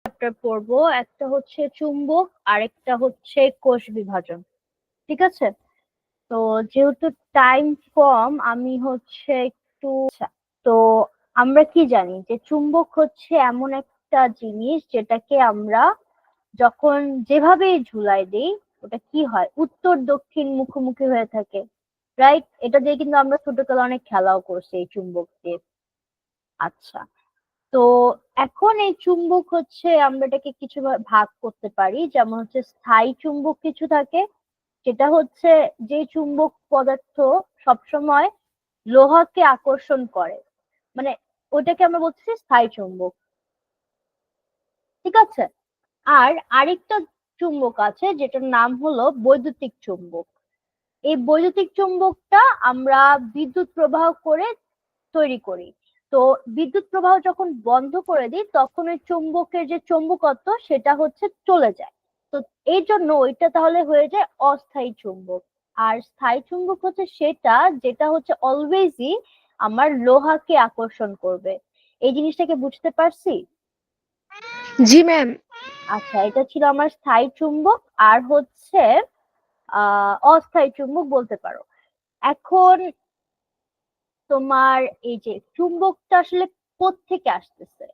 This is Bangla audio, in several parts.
চ্যাপ্টার পড়বো। একটা হচ্ছে চুম্বক আর একটা হচ্ছে কোষ বিভাজন। ঠিক আছে, তো যেহেতু টাইম কম আমি হচ্ছে একটু তো আমরা কি জানি যে চুম্বক হচ্ছে এমন একটা জিনিস যেটাকে আমরা যখন যেভাবেই ঝুলাই দিই ওটা কি হয়, উত্তর দক্ষিণ মুখোমুখি হয়ে থাকে। রাইট, এটা দিয়ে কিন্তু আমরা ছোটবেলায় অনেক খেলাও করছি এই চুম্বক দিয়ে। আচ্ছা, তো এখন এই চুম্বক হচ্ছে আমরা এটাকে কিছু ভাগ করতে পারি, যেমন হচ্ছে স্থায়ী চুম্বক কিছু থাকে, যেটা হচ্ছে যে চুম্বক পদার্থ সবসময় লোহাকে আকর্ষণ করে, মানে ওটাকে আমরা বলছি স্থায়ী চুম্বক। ঠিক আছে, আর আরেকটা চুম্বক আছে যেটার নাম হলো বৈদ্যুতিক চুম্বক। এই বৈদ্যুতিক চুম্বকটা আমরা বিদ্যুৎ প্রবাহ করে তৈরি করি। তো বিদ্যুৎ প্রবাহ যখন বন্ধ করে দিই তখন ওই চুম্বকের যে চৌম্বকত্ব সেটা হচ্ছে চলে যায়। তো এই জন্য ওইটা তাহলে হয়ে যায় অস্থায়ী চুম্বক। আর স্থায়ী চুম্বক হচ্ছে সেটা যেটা হচ্ছে অলওয়েজই আমার লোহাকে আকর্ষণ করবে। এই জিনিসটাকে বুঝতে পারছি? জি ম্যাম। আচ্ছা, এটা ছিল আমার স্থায়ী চুম্বক আর হচ্ছে অস্থায়ী চুম্বক বলতে পারো। এখন তোমার এই যে চুম্বকটা আসলে কোত্থেকে আসতেছে,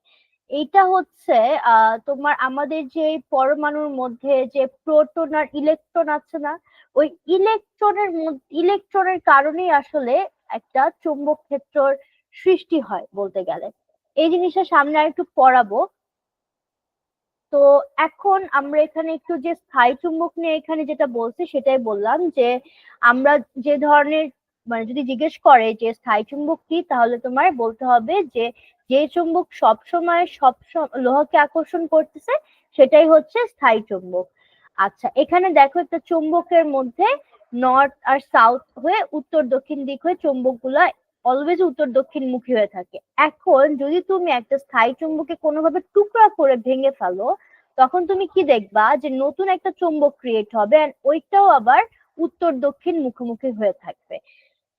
এইটা হচ্ছে তোমার আমাদের যে পরমাণুর মধ্যে যে প্রোটন আর ইলেকট্রন আছে না, ওই ইলেকট্রনের কারণেই আসলে একটা চুম্বক ক্ষেত্রের সৃষ্টি হয় বলতে গেলে। এই জিনিসটা সামনে আর একটু পড়াবো। তো এখন আমরা এখানে একটু যে স্থায়ী চুম্বক নিয়ে এখানে যেটা বলছি সেটাই বললাম যে আমরা যে ধরনের, মানে যদি জিজ্ঞেস করে যে স্থায়ী চুম্বক কি, তাহলে তোমার বলতে হবে যে যে চুম্বক সব লোহাকে আকর্ষণ করতেছে সেটাই হচ্ছে স্থায়ী চুম্বক। আচ্ছা, এখানে দেখো একটা চুম্বকের মধ্যে নর্থ আর সাউথ হয়ে উত্তর দক্ষিণ দিক হয়ে চুম্বক গুলা অলওয়েজ উত্তর দক্ষিণ মুখী হয়ে থাকে। এখন যদি তুমি একটা স্থায়ী চুম্বকে কোনোভাবে টুকরা করে ভেঙে ফেলো তখন তুমি কি দেখবা যে নতুন একটা চুম্বক ক্রিয়েট হবে and ওইটাও আবার উত্তর দক্ষিণ মুখোমুখি হয়ে থাকবে।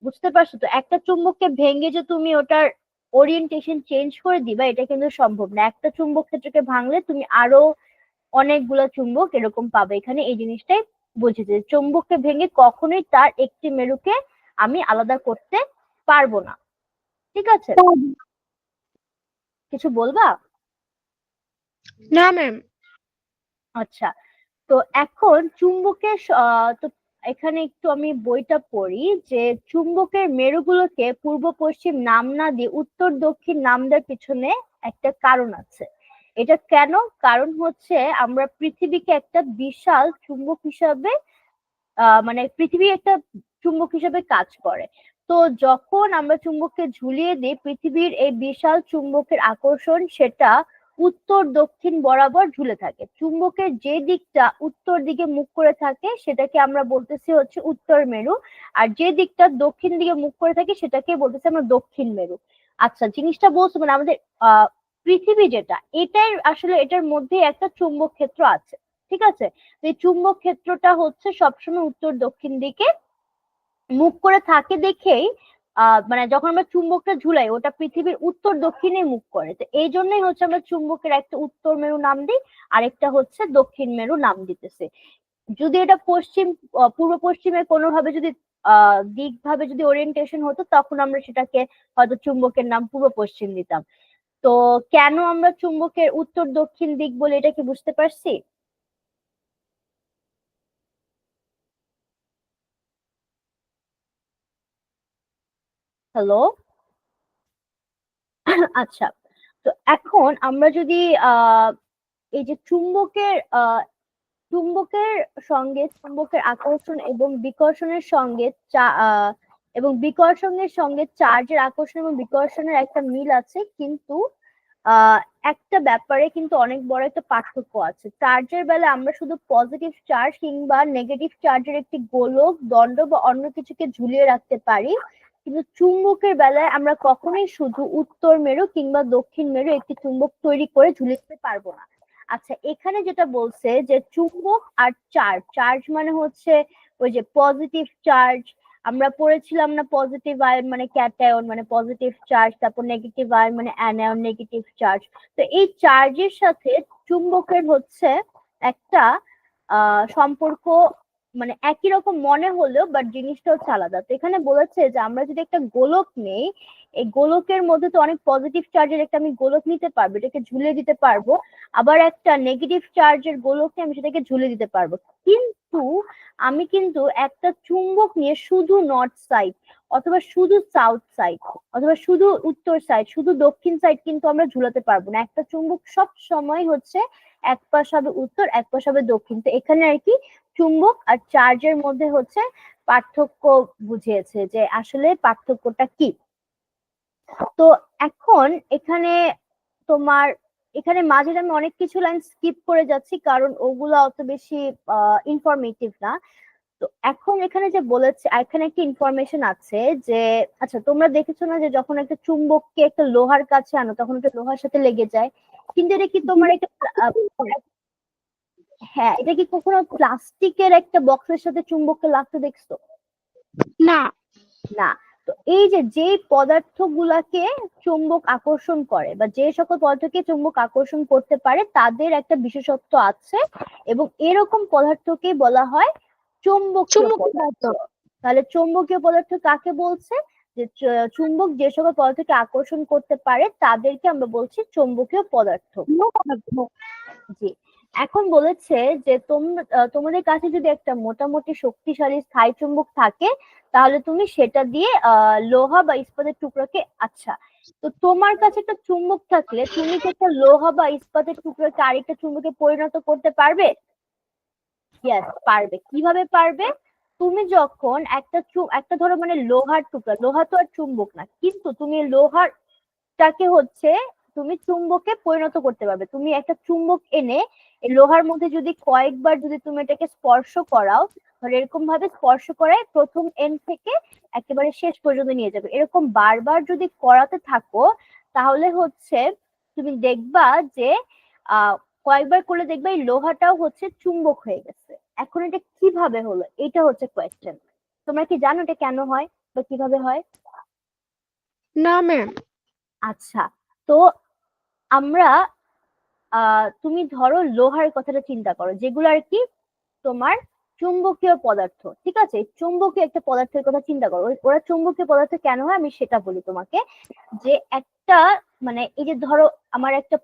বুঝতে পারছো তো, একটা চুম্বককে ভেঙে যে তুমি ওটার ওরিয়েন্টেশন চেঞ্জ করে দিবা এটা কিন্তু সম্ভব না। একটা চুম্বক ক্ষেত্রকে ভাঙলে তুমি আরো অনেকগুলা চুম্বক এরকম পাবে। এখানে এই জিনিসটাই বুঝেছে, চুম্বককে ভেঙে কখনোই তার একটি মেরুকে আমি আলাদা করতে পারবো না। ঠিক আছে, কিছু বলবা? না ম্যাম। আচ্ছা, তো এখন চুম্বকের তো এখানে একটু আমি বইটা পড়ি যে চুম্বকের মেরুগুলোকে পূর্ব পশ্চিম নাম না দিয়ে উত্তর দক্ষিণ নাম দেওয়ার পিছনে একটা কারণ আছে। এটা কেন? কারণ হচ্ছে আমরা পৃথিবীকে একটা বিশাল চুম্বক হিসাবে মানে পৃথিবী একটা চুম্বক হিসেবে কাজ করে। তো যখন আমরা চুম্বককে ঝুলিয়ে দিই পৃথিবীর এই বিশাল চুম্বকের আকর্ষণ সেটা উত্তর দক্ষিণ বরাবর ঝুলে থাকে। চুম্বকের যে দিকটা উত্তর দিকে মুখ করে থাকে সেটাকে আমরা বলতেছি হচ্ছে উত্তর মেরু, আর যে দিকটা দক্ষিণ দিকে মুখ করে থাকে সেটাকে বলতেছি আমরা দক্ষিণ মেরু। আচ্ছা, জিনিসটা বলছো মানে আমাদের আহ পৃথিবী যেটা এটার আসলে এটার মধ্যে একটা চুম্বক ক্ষেত্র আছে। ঠিক আছে, এই চুম্বক ক্ষেত্রটা হচ্ছে সবসময় উত্তর দক্ষিণ দিকে মুখ করে থাকে দেখেই মানে যখন আমরা চুম্বকটা ঝুলাই ওটা পৃথিবীর উত্তর দক্ষিণে মুখ করে, তো এই জন্যই হচ্ছে আমরা চুম্বকের একটা উত্তর মেরু নাম দিই আরেকটা হচ্ছে দক্ষিণ মেরু নাম দিতেছে। যদি এটা পূর্ব পশ্চিমে কোনোভাবে যদি দিক ভাবে যদি ওরিয়েন্টেশন হতো তখন আমরা সেটাকে হয়তো চুম্বকের নাম পূর্ব পশ্চিম দিতাম। তো কেন আমরা চুম্বকের উত্তর দক্ষিণ দিক বলে এটা কি বুঝতে পারছি? হ্যালো। আচ্ছা, তো এখন আমরা যদি আহ এই যে চুম্বকের সঙ্গে চুম্বকের আকর্ষণ এবং বিকর্ষণের সঙ্গে এবং বিকর্ষণের সঙ্গে চার্জের আকর্ষণ এবং বিকর্ষণের একটা মিল আছে, কিন্তু আহ একটা ব্যাপারে কিন্তু অনেক বড় একটা পার্থক্য আছে। চার্জের বেলায় আমরা শুধু পজিটিভ চার্জ কিংবা নেগেটিভ চার্জের একটি গোলক দণ্ড বা অন্য কিছুকে ঝুলিয়ে রাখতে পারি, কিন্তু চুম্বকের বেলায় আমরা কখনোই শুধু উত্তর মেরু কিংবা দক্ষিণ মেরু একটি চুম্বক তৈরি করে ঝুলিয়ে দিতে পারবো না। আচ্ছা, এখানে যেটা বলছে যে চুম্বক আর চার্জ, চার্জ মানে হচ্ছে ওই যে পজিটিভ চার্জ আমরা পড়েছিলাম না পজিটিভ আয়ন মানে ক্যাটায়ন মানে পজিটিভ চার্জ, তারপর নেগেটিভ আয়ন মানে অ্যানায়ন নেগেটিভ চার্জ। তো এই চার্জের সাথে চুম্বকের হচ্ছে একটা সম্পর্ক, মানে একই রকম মনে হলেও বাট জিনিসটা হচ্ছে আলাদা। তো এখানে বলেছে যে আমরা যদি একটা গোলক নেই, এই গোলকের মধ্যে তো অনেক পজিটিভ চার্জের একটা আমি গোলক নিতে পারবো, এটাকে ঝুলে দিতে পারবো, আবার একটা নেগেটিভ চার্জের গোলককে আমি সেটাকে ঝুলে দিতে পারবো। কিন্তু আমি কিন্তু একটা চুম্বক নিয়ে শুধু নর্থ সাইড অথবা শুধু সাউথ সাইড অথবা শুধু উত্তর সাইড শুধু দক্ষিণ সাইড কিন্তু আমরা ঝুলাতে পারবো না। একটা চুম্বক সব সময় হচ্ছে এক পাশ হবে উত্তর এক পাশ হবে দক্ষিণ। তো এখানে আর কি চুম্বক আর চার্জের মধ্যে হচ্ছে পার্থক্য বুঝিয়েছে যে আসলে পার্থক্যটা কি। তো এখন এখানে তোমার এখানে মাঝে আমি অনেক কিছু লাইন স্কিপ করে যাচ্ছি কারণ ওগুলো অত বেশি ইনফরমেটিভ না। তো এখন এখানে যে বলেছে এখানে একটা ইনফরমেশন আছে যে আচ্ছা তোমরা দেখেছো না যে যখন একটা চুম্বককে একটা লোহার কাছে আনো তখন এটা লোহার সাথে লেগে যায়, কিন্তু এটা কি তোমার একটা হ্যাঁ এটা কি কখনো প্লাস্টিকের একটা বক্সের সাথে চুম্বককে লাগতে দেখছো? না। না। তো এই যে যে পদার্থগুলাকে চুম্বক আকর্ষণ করে বা যে সকল পদার্থকে চুম্বক আকর্ষণ করতে পারে তাদের একটা বিশেষত্ব আছে এবং এরকম পদার্থকে বলা হয় চৌম্বকীয় চুম্বক পদার্থ। পদার্থ। তাহলে চৌম্বকীয় পদার্থ কাকে বলছে? যে চুম্বক যে সকল পদার্থকে আকর্ষণ করতে পারে তাদেরকে আমরা বলছি চৌম্বকীয় পদার্থ। জি। এখন বলেছে যে তোমাদের কাছে যদি একটা মোটামুটি শক্তিশালী স্থায়ী চুম্বক থাকে তাহলে তুমি সেটা দিয়ে লোহা বা ইস্পাতের টুকরাকে আচ্ছা তো তোমার কাছে একটা চুম্বক থাকলে তুমি কি একটা লোহা বা ইস্পাতের টুকরাকে আরেকটা চুম্বকে পরিণত করতে পারবে? ইয়েস পারবে। কিভাবে পারবে? তুমি যখন একটা ধরো মানে লোহার টুকরা, লোহা তো আর চুম্বক না, কিন্তু তুমি লোহারটাকে হচ্ছে তুমি চুম্বকে পরিণত করতে পারবে। তুমি একটা চুম্বক এনে এই লোহার মধ্যে যদি কয়েকবার যদি তুমি এটাকে স্পর্শ করাও, ধর এরকম ভাবে স্পর্শ করায় প্রথম এন্ড থেকে একেবারে শেষ পর্যন্ত নিয়ে যাবে, এরকম বারবার যদি করাতে থাকো তাহলে হচ্ছে তুমি দেখবা যে আহ কয়েকবার করলে দেখবা এই লোহাটাও হচ্ছে চুম্বক হয়ে গেছে। এখন এটা কিভাবে হলো এটা হচ্ছে কোয়েশ্চেন। তোমরা কি জানো এটা কেন হয় বা কিভাবে হয়? না ম্যাম। আচ্ছা। তো আমরা তুমি ধরো লোহার কথাটা চিন্তা করো যেগুলো আর কি তোমার চুম্বকীয় পদার্থ, ঠিক আছে? চুম্বকীয় একটা পদার্থের কথা চিন্তা করো, ওরা চুম্বকীয় পদার্থ কেন হয় আমি সেটা বলি তোমাকে। যে একটা মানে এই যে ধরো আমার একটা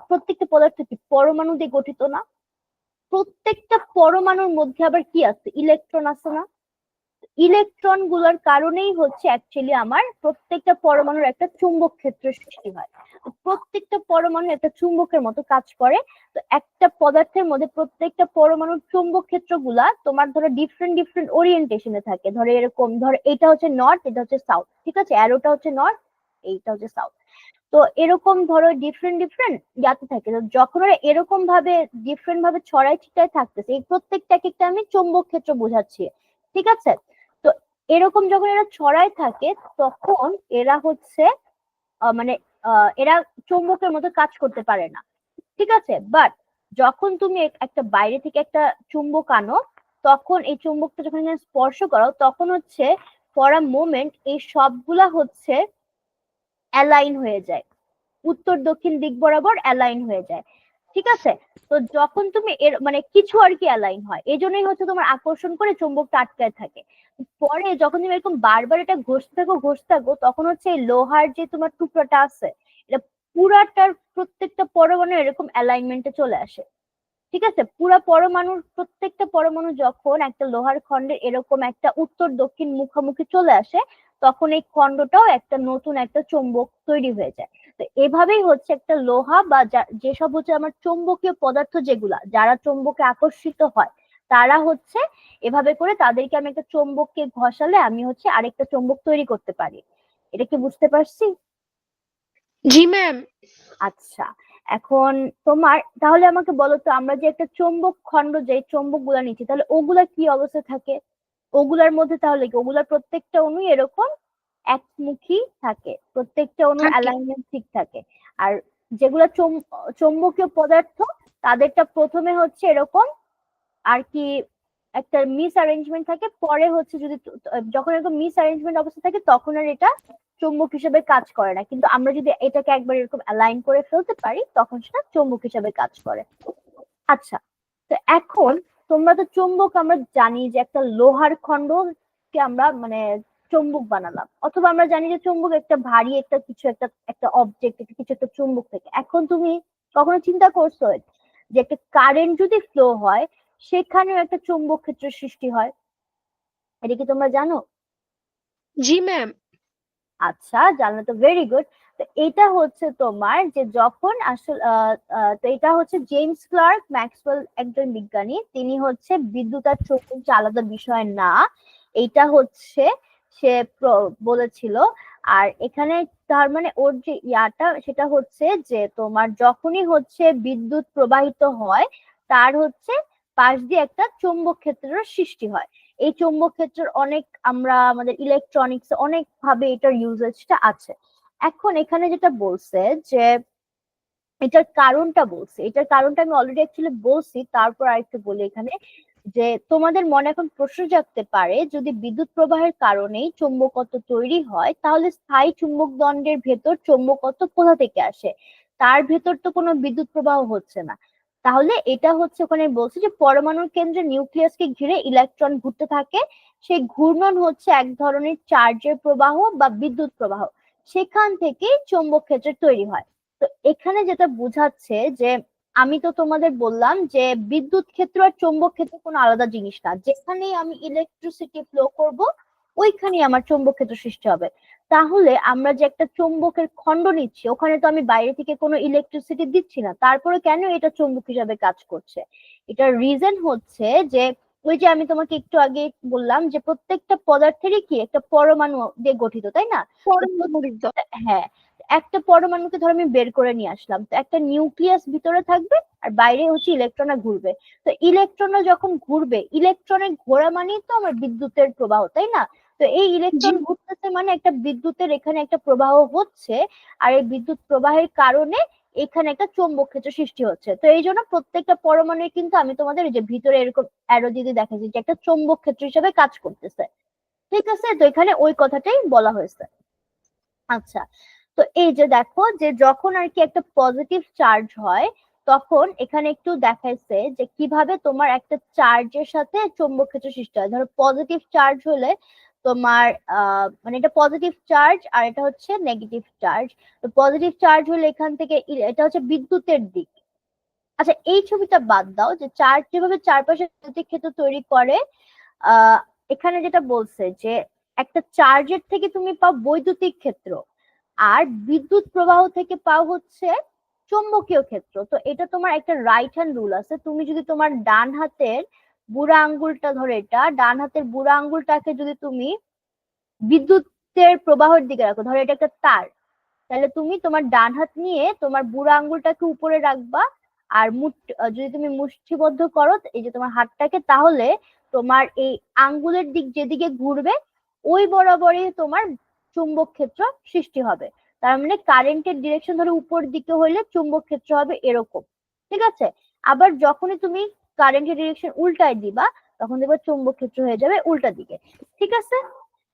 প্রত্যেকটা পদার্থ কি পরমাণু দিয়ে গঠিত না? প্রত্যেকটা পরমাণুর মধ্যে আবার কি আছে? ইলেকট্রন আছে না? ইলেকট্রন গুলোর কারণেই হচ্ছে অ্যাকচুয়ালি আমার প্রত্যেকটা পরমাণুর একটা চুম্বক ক্ষেত্র সৃষ্টি হয়। প্রত্যেকটা পরমাণু একটা চুম্বকের মতো কাজ করে। তো একটা পদার্থের মধ্যে প্রত্যেকটা পরমাণুর চুম্বক ক্ষেত্র গুলা তোমার ধরো ডিফারেন্ট ডিফারেন্ট ওরিয়েন্টেশনে থাকে। ধরো এরকম ধরো এটা হচ্ছে নর্থ এটা হচ্ছে সাউথ, ঠিক আছে? অ্যারোটা হচ্ছে নর্থ এইটা হচ্ছে সাউথ। তো এরকম ধরো ডিফারেন্ট ডিফারেন্ট ইয়াতে থাকে। তো যখন ওরা এরকম ভাবে ডিফারেন্ট ভাবে ছড়াই ছিটায় থাকতেছে এই প্রত্যেকটা এক একটা আমি চৌম্বক ক্ষেত্র বোঝাচ্ছি, ঠিক আছে? তো এরকম যখন এরা ছড়ায় থাকে তখন এরা হচ্ছে মানে এরা চৌম্বকের মতো কাজ করতে পারে না, ঠিক আছে? বাট যখন তুমি একটা বাইরে থেকে একটা চুম্বক আনো তখন এই চুম্বকটা যখন এখানে স্পর্শ করো তখন হচ্ছে ফর আ মোমেন্ট এই সবগুলা হচ্ছে অ্যালাইন হয়ে যায়, উত্তর দক্ষিণ দিক বরাবর অ্যালাইন হয়ে যায়, ঠিক আছে? তো যখন তুমি এর মানে কিছু আর কি অ্যালাইন হয় এই জন্যই হচ্ছে তোমার আকর্ষণ করে চুম্বকটা আটকায় থাকে। পরে যখন তুমি এরকম বারবার এটা ঘষতে থাকো তখন হচ্ছে এই লোহার যে তোমার টুকরাটা আছে এটা পুরাটার প্রত্যেকটা পরমাণু এরকম অ্যালাইনমেন্টে চলে আসে, ঠিক আছে? পুরা পরমাণুর প্রত্যেকটা পরমাণু যখন একটা লোহার খন্ডের এরকম একটা উত্তর দক্ষিণ মুখামুখি চলে আসে তখন এই খণ্ডটাও একটা নতুন একটা চৌম্বক তৈরি হয়ে যায়। তো এভাবেই হচ্ছে একটা লোহা বা যেসব হচ্ছে আমার চৌম্বকীয় পদার্থ যেগুলা যারা চৌম্বকে আকর্ষিত হয় তারা হচ্ছে এভাবে করে তাদেরকে আমি একটা চৌম্বককে ঘষালে আমি হচ্ছে আরেকটা চৌম্বক তৈরি করতে পারি। এটা কি বুঝতে পারছি? জি ম্যাম। আচ্ছা। এখন তোমার তাহলে আমাকে বলো তো আমরা যে একটা চৌম্বক খণ্ড যে চৌম্বক গুলা নিচ্ছি তাহলে ওগুলা কি অবস্থা থাকে? ওগুলার মধ্যে তাহলে কি ওগুলার প্রত্যেকটা অণু এরকম একমুখী থাকে, প্রত্যেকটা অণুর থাকে। অ্যালাইনমেন্ট ঠিক থাকে। আর যেগুলো চৌম্বকীয় পদার্থ তাদেরটা প্রথমে হচ্ছে এরকম আর কি একটা মিস অ্যারেঞ্জমেন্ট থাকে, পরে হচ্ছে যদি যখন এরকম মিস অ্যারেঞ্জমেন্ট অবস্থা থাকে তখন আর এটা চুম্বক হিসেবে কাজ করে না, কিন্তু আমরা যদি এটাকে একবার এরকম অ্যালাইন করে ফেলতে পারি তখন সেটা চুম্বক হিসেবে কাজ করে। আচ্ছা, তো এখন তোমরা তো চুম্বক আমরা জানি যে একটা লোহার খণ্ডকে আমরা মানে চুম্বক বানালাম, অথবা আমরা জানি যে চুম্বক একটা ভারী একটা কিছু একটা একটা অবজেক্ট একটা কিছু একটা চুম্বক থেকে। এখন তুমি কখনো চিন্তা করছো যে একটা কারেন্ট যদি ফ্লো হয় সেখানেও একটা চুম্বক ক্ষেত্রের সৃষ্টি হয়? এটা কি তোমরা জানো? জি ম্যাম। আচ্ছা, জানলে তো ভেরি গুড। তো এটা হচ্ছে তোমার যে যখন আসলে তো এটা হচ্ছে জেমস ক্লার্ক ম্যাক্সওয়েল একজন বিজ্ঞানী, তিনি হচ্ছে বিদ্যুৎ আর চুম্বক যে আলাদা বিষয় না, এইটা হচ্ছে সে বলেছিল। আর এখানে তার মানে ওর যে ইয়াটা সেটা হচ্ছে যে তোমার যখনই হচ্ছে বিদ্যুৎ প্রবাহিত হয় তার হচ্ছে পাশ দিয়ে একটা চৌম্বক ক্ষেত্রের সৃষ্টি হয়। এই চৌম্বক ক্ষেত্রের অনেক আমরা আমাদের ইলেকট্রনিক্স অনেক ভাবে এটার ইউজেজটা আছে। এখন এখানে যেটা বলছে যে এটার কারণটা আমি অলরেডি অ্যাকচুয়ালি বলছি, তারপর আরেকটু বলি এখানে যে তোমাদের মনে এখন প্রশ্ন জাগতে পারে যদি বিদ্যুৎ প্রবাহের কারণেই চৌম্বকত্ব তৈরি হয় তাহলে স্থায়ী চুম্বক দণ্ডের ভেতর চৌম্বকত্ব কোথা থেকে আসে? তার ভেতর তো কোনো বিদ্যুৎ প্রবাহ হচ্ছে না। তাহলে এটা হচ্ছে ওখানে বলছে যে পরমাণুর কেন্দ্রে নিউক্লিয়াসকে ঘিরে ইলেকট্রন ঘুরতে থাকে, সেই ঘূর্ণন হচ্ছে এক ধরনের চার্জের প্রবাহ বা বিদ্যুৎ প্রবাহ, সেখান থেকেই চৌম্বক ক্ষেত্র তৈরি হয়। তো এখানে যেটা বোঝাচ্ছে যে আমি তো তোমাদের বললাম যে বিদ্যুৎ ক্ষেত্র আর চৌম্বক ক্ষেত্র কোনো আলাদা জিনিস না, যেখানেই আমি ইলেকট্রিসিটি ফ্লো করব ওইখানেই আমার চৌম্বক ক্ষেত্র সৃষ্টি হবে। তাহলে আমরা যে একটা চৌম্বকের খণ্ড নিচ্ছি ওখানে তো আমি বাইরে থেকে কোনো ইলেকট্রিসিটি দিচ্ছি না, তারপরে কেন এটা চৌম্বক হিসাবে কাজ করছে? এটার রিজন হচ্ছে যে ওই যে আমি তোমাকে একটু আগে বললাম যে প্রত্যেকটা পদার্থেরই কি একটা পরমাণু দিয়ে গঠিত, তাই না? হ্যাঁ, একটা পরমাণুকে ধর আমি বের করে নিয়ে আসলাম, তো একটা নিউক্লিয়াস ভিতরে থাকবে আর বাইরে হচ্ছে ইলেকট্রনরা ঘুরবে। তো ইলেকট্রনরা যখন ঘুরবে, ইলেকট্রনের ঘোরা মানেই তো আমার বিদ্যুতের প্রবাহ, তাই না? তো এই জি ইলেকট্রন ঘুরতেছে মানে একটা বিদ্যুতের এখানে একটা প্রবাহ হচ্ছে, আর এই বিদ্যুৎ প্রবাহের কারণে এখানে একটা চৌম্বক ক্ষেত্র সৃষ্টি হচ্ছে। তো এই জন্য প্রত্যেকটা পরমাণু কিন্তু আমি তোমাদের এই যে ভিতরে এরকম অ্যারো দিয়ে দেখাচ্ছি যে একটা চৌম্বক ক্ষেত্র হিসেবে কাজ করতেছে। ঠিক আছে, তো এখানে ওই কথাটাই বলা হয়েছে। আচ্ছা, তো এই যে দেখো যে যখন আর কি একটা পজিটিভ চার্জ হয় তখন এখানে একটু দেখাইছে যে কিভাবে তোমার একটা চার্জের সাথে চৌম্বক ক্ষেত্র সৃষ্টি হয়। ধরো পজিটিভ চার্জ হলে তোমার মানে এটা পজিটিভ চার্জ আর এটা হচ্ছে নেগেটিভ চার্জ। তো পজিটিভ চার্জ হলে এখান থেকে এটা হচ্ছে বিদ্যুতের দিক। আচ্ছা, এই ছবিটা বাদ দাও, যে চার্জ যেভাবে চারপাশে বৈদ্যুতিক ক্ষেত্র তৈরি করে, আহ এখানে যেটা বলছে যে একটা চার্জের থেকে তুমি পাও বৈদ্যুতিক ক্ষেত্র, আর বিদ্যুৎ প্রবাহ থেকে পাও হচ্ছে চৌম্বকীয় ক্ষেত্র। তো এটা তোমার একটা রাইট হ্যান্ড রুল আছে, তুমি যদি তোমার ডান হাতের বুড়া আঙ্গুলটা ধরে, এটা ডান হাতের বুড়া আঙ্গুলটাকে যদি তুমি বিদ্যুতের প্রবাহের দিকে রাখো, ধরো এটা একটা তার, তাহলে তুমি তোমার ডান হাত নিয়ে তোমার বুড়া আঙ্গুলটাকে উপরে রাখবা, আর যদি তুমি মুষ্টিবদ্ধ করো এই যে তোমার হাতটাকে, তাহলে তোমার এই আঙ্গুলের দিক যেদিকে ঘুরবে ওই বরাবরই তোমার চুম্বক ক্ষেত্র সৃষ্টি হবে। তার মানে কারেন্টের ডিরেকশন ধরো উপর দিকে হইলে চুম্বক ক্ষেত্র হবে এরকম। ঠিক আছে, আবার যখনই তুমি কারেন্টের ডিরেকশন উল্টায় দিবা তখন দেখবে চুম্বক ক্ষেত্র হয়ে যাবে উল্টা দিকে। ঠিক আছে,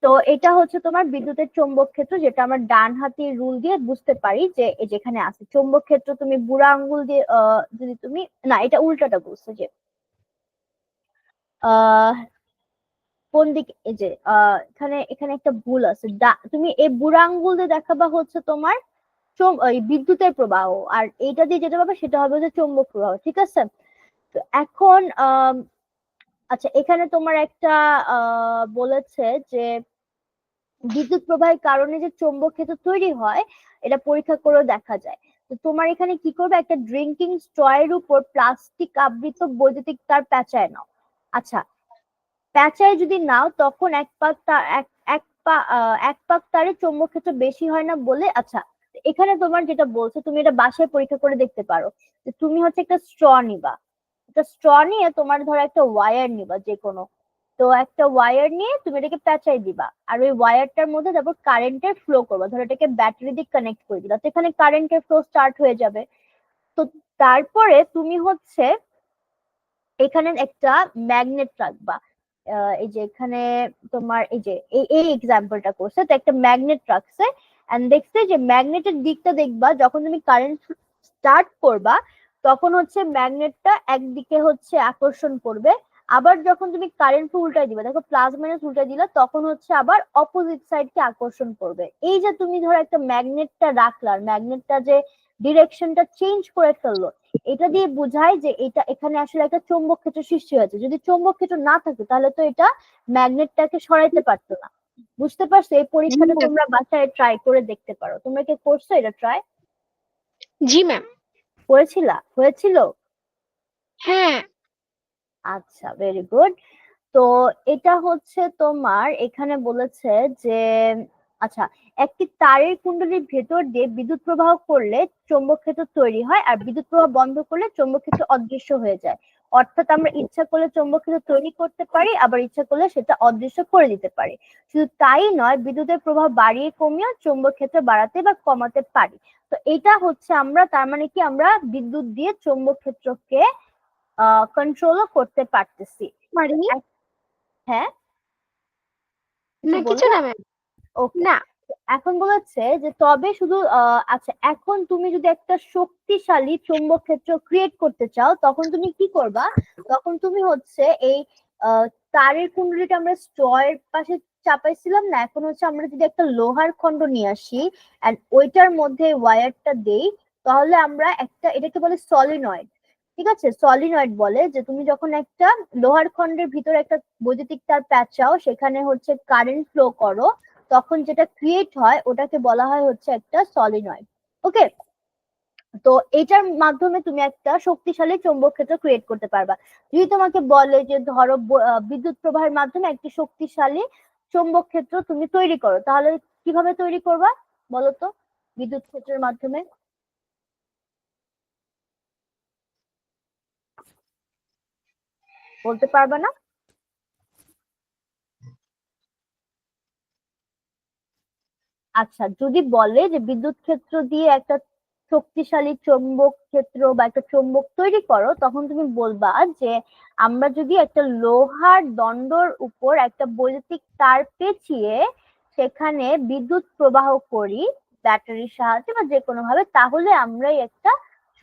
তো এটা হচ্ছে তোমার বিদ্যুতের চৌম্বক ক্ষেত্র, যেটা আমরা ডান হাতি রুল দিয়ে বুঝতে পারি যে যেখানে আছে চৌম্বক ক্ষেত্র। তুমি বুড়া আঙ্গুল দিয়ে যদি তুমি, না এটা উল্টাটা বলছো যে আহ কোন দিকে, এই যে এখানে এখানে একটা ভুল আছে, তুমি এই বুড়া আঙ্গুল দিয়ে দেখাবা হচ্ছে তোমার এই বিদ্যুতের প্রবাহ, আর এইটা দিয়ে যেটা পাবে সেটা হবে হচ্ছে চৌম্বক প্রবাহ। ঠিক আছে, তো এখন আচ্ছা এখানে তোমার একটা বলেছে যে বিদ্যুৎ প্রবাহের কারণে যে চৌম্বক ক্ষেত্র তৈরি হয় এটা পরীক্ষা করেও দেখা যায়। তো তোমার এখানে কি করবে, একটা ড্রিঙ্কিং স্ট্রয়ের উপর প্লাস্টিক আবৃত বৈদ্যুতিক তার পেঁচায় নাও। আচ্ছা, পেঁচায় যদি নাও তখন এক পাক তার এক পাক তারে চৌম্বক ক্ষেত্র বেশি হয় না বলে। আচ্ছা, এখানে তোমার যেটা বলছে তুমি এটা বাসায় পরীক্ষা করে দেখতে পারো, যে তুমি হচ্ছে একটা স্ট্র নিবা, একটা স্ট্র নিয়ে তোমার ধরো একটা ওয়্যার নিবা যে কোনো, তো একটা ওয়্যার নিয়ে তুমি এটাকে পেঁচাই দিবা, আর ওই ওয়্যারটার মধ্যে তারপর কারেন্টের ফ্লো করবা, ধরো এটাকে ব্যাটারি দিয়ে কানেক্ট করে দিলা, তো এখানে কারেন্টের ফ্লো স্টার্ট হয়ে যাবে। তো তারপরে তুমি হচ্ছে এখানে একটা ম্যাগনেট রাখবা। এই যে এখানে তোমার এই যে এই এক্সাম্পলটা করছে, তো একটা ম্যাগনেট রাখছে এন্ড দেখছে যে ম্যাগনেটের দিকটা দেখবা, যখন তুমি কারেন্ট স্টার্ট করবা তখন হচ্ছে ম্যাগনেটটা একদিকে হচ্ছে আকর্ষণ করবে, আবার যখন তুমি কারেন্ট উল্টাই দিবে, দেখো প্লাস মাইনাস উল্টাই দিলে তখন হচ্ছে আবার অপোজিট সাইডকে আকর্ষণ করবে। এই যে তুমি ধরো একটা ম্যাগনেটটা রাখলা, ম্যাগনেটটা যে ডিরেকশনটা চেঞ্জ করে ফেললো, এটা দিয়ে বোঝায় যে এটা এখানে আসলে একটা চৌম্বক ক্ষেত্র সৃষ্টি হয়েছে। যদি চৌম্বক ক্ষেত্র না থাকে তাহলে তো এটা ম্যাগনেটটাকে সরাইতে পারতো না। বুঝতে পারছো? এই জি পরীক্ষাটা ম্যাম। তোমরা বাসায় ট্রাই করে দেখতে পারো। তোমরা কি করছো এটা ট্রাই? জি ম্যাম। করেছিলা? হয়েছিল? হ্যাঁ। আচ্ছা, ভেরি গুড। তো এটা হচ্ছে তোমার এখানে বলেছে যে আচ্ছা, একটি তারের কুণ্ডলীর ভেতর দিয়ে বিদ্যুৎ প্রবাহ করলে চৌম্বক ক্ষেত্র তৈরি হয়, আর বিদ্যুৎ প্রবাহ বন্ধ করলে চৌম্বক ক্ষেত্র অদৃশ্য হয়ে যায়। অর্থাৎ আমরা ইচ্ছা করলে চৌম্বক ক্ষেত্র তৈরি করতে পারি, আবার ইচ্ছা করলে সেটা অদৃশ্য করে দিতে পারি। শুধু তাই নয়, বিদ্যুতের প্রবাহ বাড়িয়ে কমিয়ে চৌম্বক ক্ষেত্র বাড়াতে বা কমাতে পারি। তো এটা হচ্ছে আমরা, তার মানে কি আমরা বিদ্যুৎ দিয়ে চৌম্বক ক্ষেত্রকে কন্ট্রোলও করতে পারতেছি। পারি হ্যাঁ, কিছু না, কিছু বলবা? না ম্যাম। ওকে। না। এখন বলেছে যে তবে শুধু আচ্ছা, এখন তুমি যদি একটা শক্তিশালী চৌম্বক ক্ষেত্র ক্রিয়েট করতে চাও তখন তুমি কি করবা? তখন তুমি হচ্ছে এই আহ, তারের কুণ্ডলীটা আমরা স্ট্রয়ের পাশে চাপাইছিলাম না, এখন হচ্ছে আমরা যদি একটা লোহার খন্ড নিয়ে আসি এন্ড ওইটার মধ্যে ওয়্যারটা দেই, তাহলে আমরা একটা, এটাকে বলে সলিনয়েড। ঠিক আছে, সলিনয়েড বলে যে তুমি যখন একটা লোহার খন্ডের ভিতরে একটা বৈদ্যুতিক তার প্যাঁচাও, সেখানে হচ্ছে কারেন্ট ফ্লো করো, তখন যেটা ক্রিয়েট হয় ওটাকে বলা হয় হচ্ছে একটা সলিনয়েড। ওকে, তো এটার মাধ্যমে তুমি একটা শক্তিশালী চৌম্বক ক্ষেত্র ক্রিয়েট করতে পারবা। যদি তোমাকে বলে যে ধরো বিদ্যুৎ প্রবাহের মাধ্যমে একটি শক্তিশালী চৌম্বক ক্ষেত্র তুমি তৈরি করো, তাহলে কিভাবে তৈরি করবা বলো তো? বিদ্যুৎ ক্ষেত্রের মাধ্যমে বলতে পারবা না? আচ্ছা, যদি বলে যে বিদ্যুৎ ক্ষেত্র দিয়ে একটা শক্তিশালী চৌম্বক ক্ষেত্র বা একটা চৌম্বক তৈরি করো, তখন তুমি বলবা যে আমরা যদি একটা লোহার দণ্ডর উপর একটা বৈদ্যুতিক তার পেঁচিয়ে সেখানে বিদ্যুৎ প্রবাহ করি ব্যাটারির সাহায্যে বা যে কোনো ভাবে, তাহলে আমরাই একটা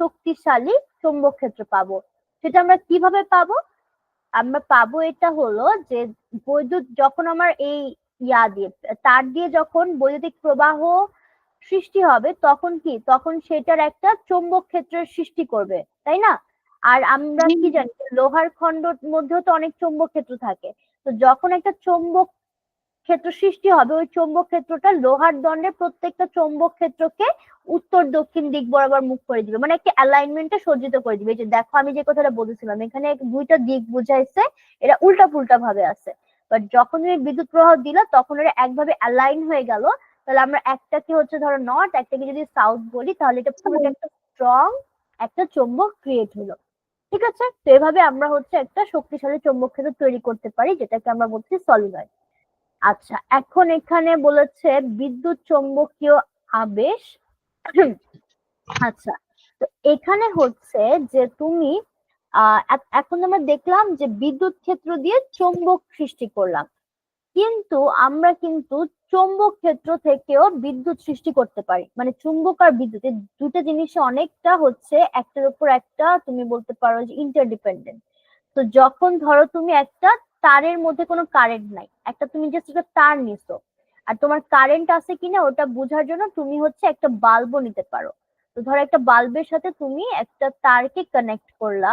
শক্তিশালী চৌম্বক ক্ষেত্র পাবো। সেটা আমরা কিভাবে পাবো? আমরা পাবো এটা হলো যে বৈদ্যুৎ যখন আমার এই দিয়ে তার দিয়ে যখন বৈদ্যুতিক প্রবাহ সৃষ্টি হবে তখন কি, তখন সেটার একটা চৌম্বক ক্ষেত্রের সৃষ্টি করবে, তাই না? আর আমরা জি কি জানি যে লোহার খন্ডর মধ্যেও তো অনেক চৌম্বক ক্ষেত্র থাকে। তো যখন একটা চৌম্বক ক্ষেত্র সৃষ্টি হবে, ওই চৌম্বক ক্ষেত্রটা লোহার দণ্ডের প্রত্যেকটা চৌম্বক ক্ষেত্রকে উত্তর দক্ষিণ দিক বরাবর মুখ করে দিবে, মানে একটা অ্যালাইনমেন্টে সজ্জিত করে দিবে। এই যে দেখো আমি যে কথাটা বলেছিলাম, এখানে দুইটা দিক বুঝাইছে, এটা উল্টা পুল্টা ভাবে আছে। বাট যখন তুমি বিদ্যুৎ প্রবাহ দিলা তখন এটা একভাবে অ্যালাইন হয়ে গেল। তাহলে আমরা একটাকে হচ্ছে ধরো নর্থ, একটাকে যদি সাউথ বলি, তাহলে এটা পুরোটা একটা স্ট্রং একটা চৌম্বক ক্রিয়েট হলো। ঠিক আছে, তো এভাবে আমরা হচ্ছে একটা শক্তিশালী চৌম্বক ক্ষেত্র তৈরি করতে পারি, যেটাকে আমরা বলছি সলিনয়েড। আচ্ছা, এখন এখানে বলেছে বিদ্যুৎ চৌম্বকীয় আবেশ। আচ্ছা, তো এখানে হচ্ছে যে তুমি এখন আমরা দেখলাম যে বিদ্যুৎ ক্ষেত্র দিয়ে চৌম্বক সৃষ্টি করলাম, কিন্তু আমরা কিন্তু চৌম্বক ক্ষেত্র থেকেও বিদ্যুৎ সৃষ্টি করতে পারি। মানে চুম্বক আর বিদ্যুৎ এই দুটো জিনিস অনেকটা হচ্ছে একটার উপর একটা, তুমি বলতে পারো যে ইন্টারডিপেন্ডেন্ট। তো যখন ধরো তুমি একটা তারের মধ্যে কোনো কারেন্ট নাই, একটা তুমি জাস্ট একটা তার নিছো, আর তোমার কারেন্ট আছে কিনা ওটা বোঝার জন্য তুমি হচ্ছে একটা বাল্বও নিতে পারো। তো ধরো একটা বাল্বের সাথে তুমি একটা তারকে কানেক্ট করলা,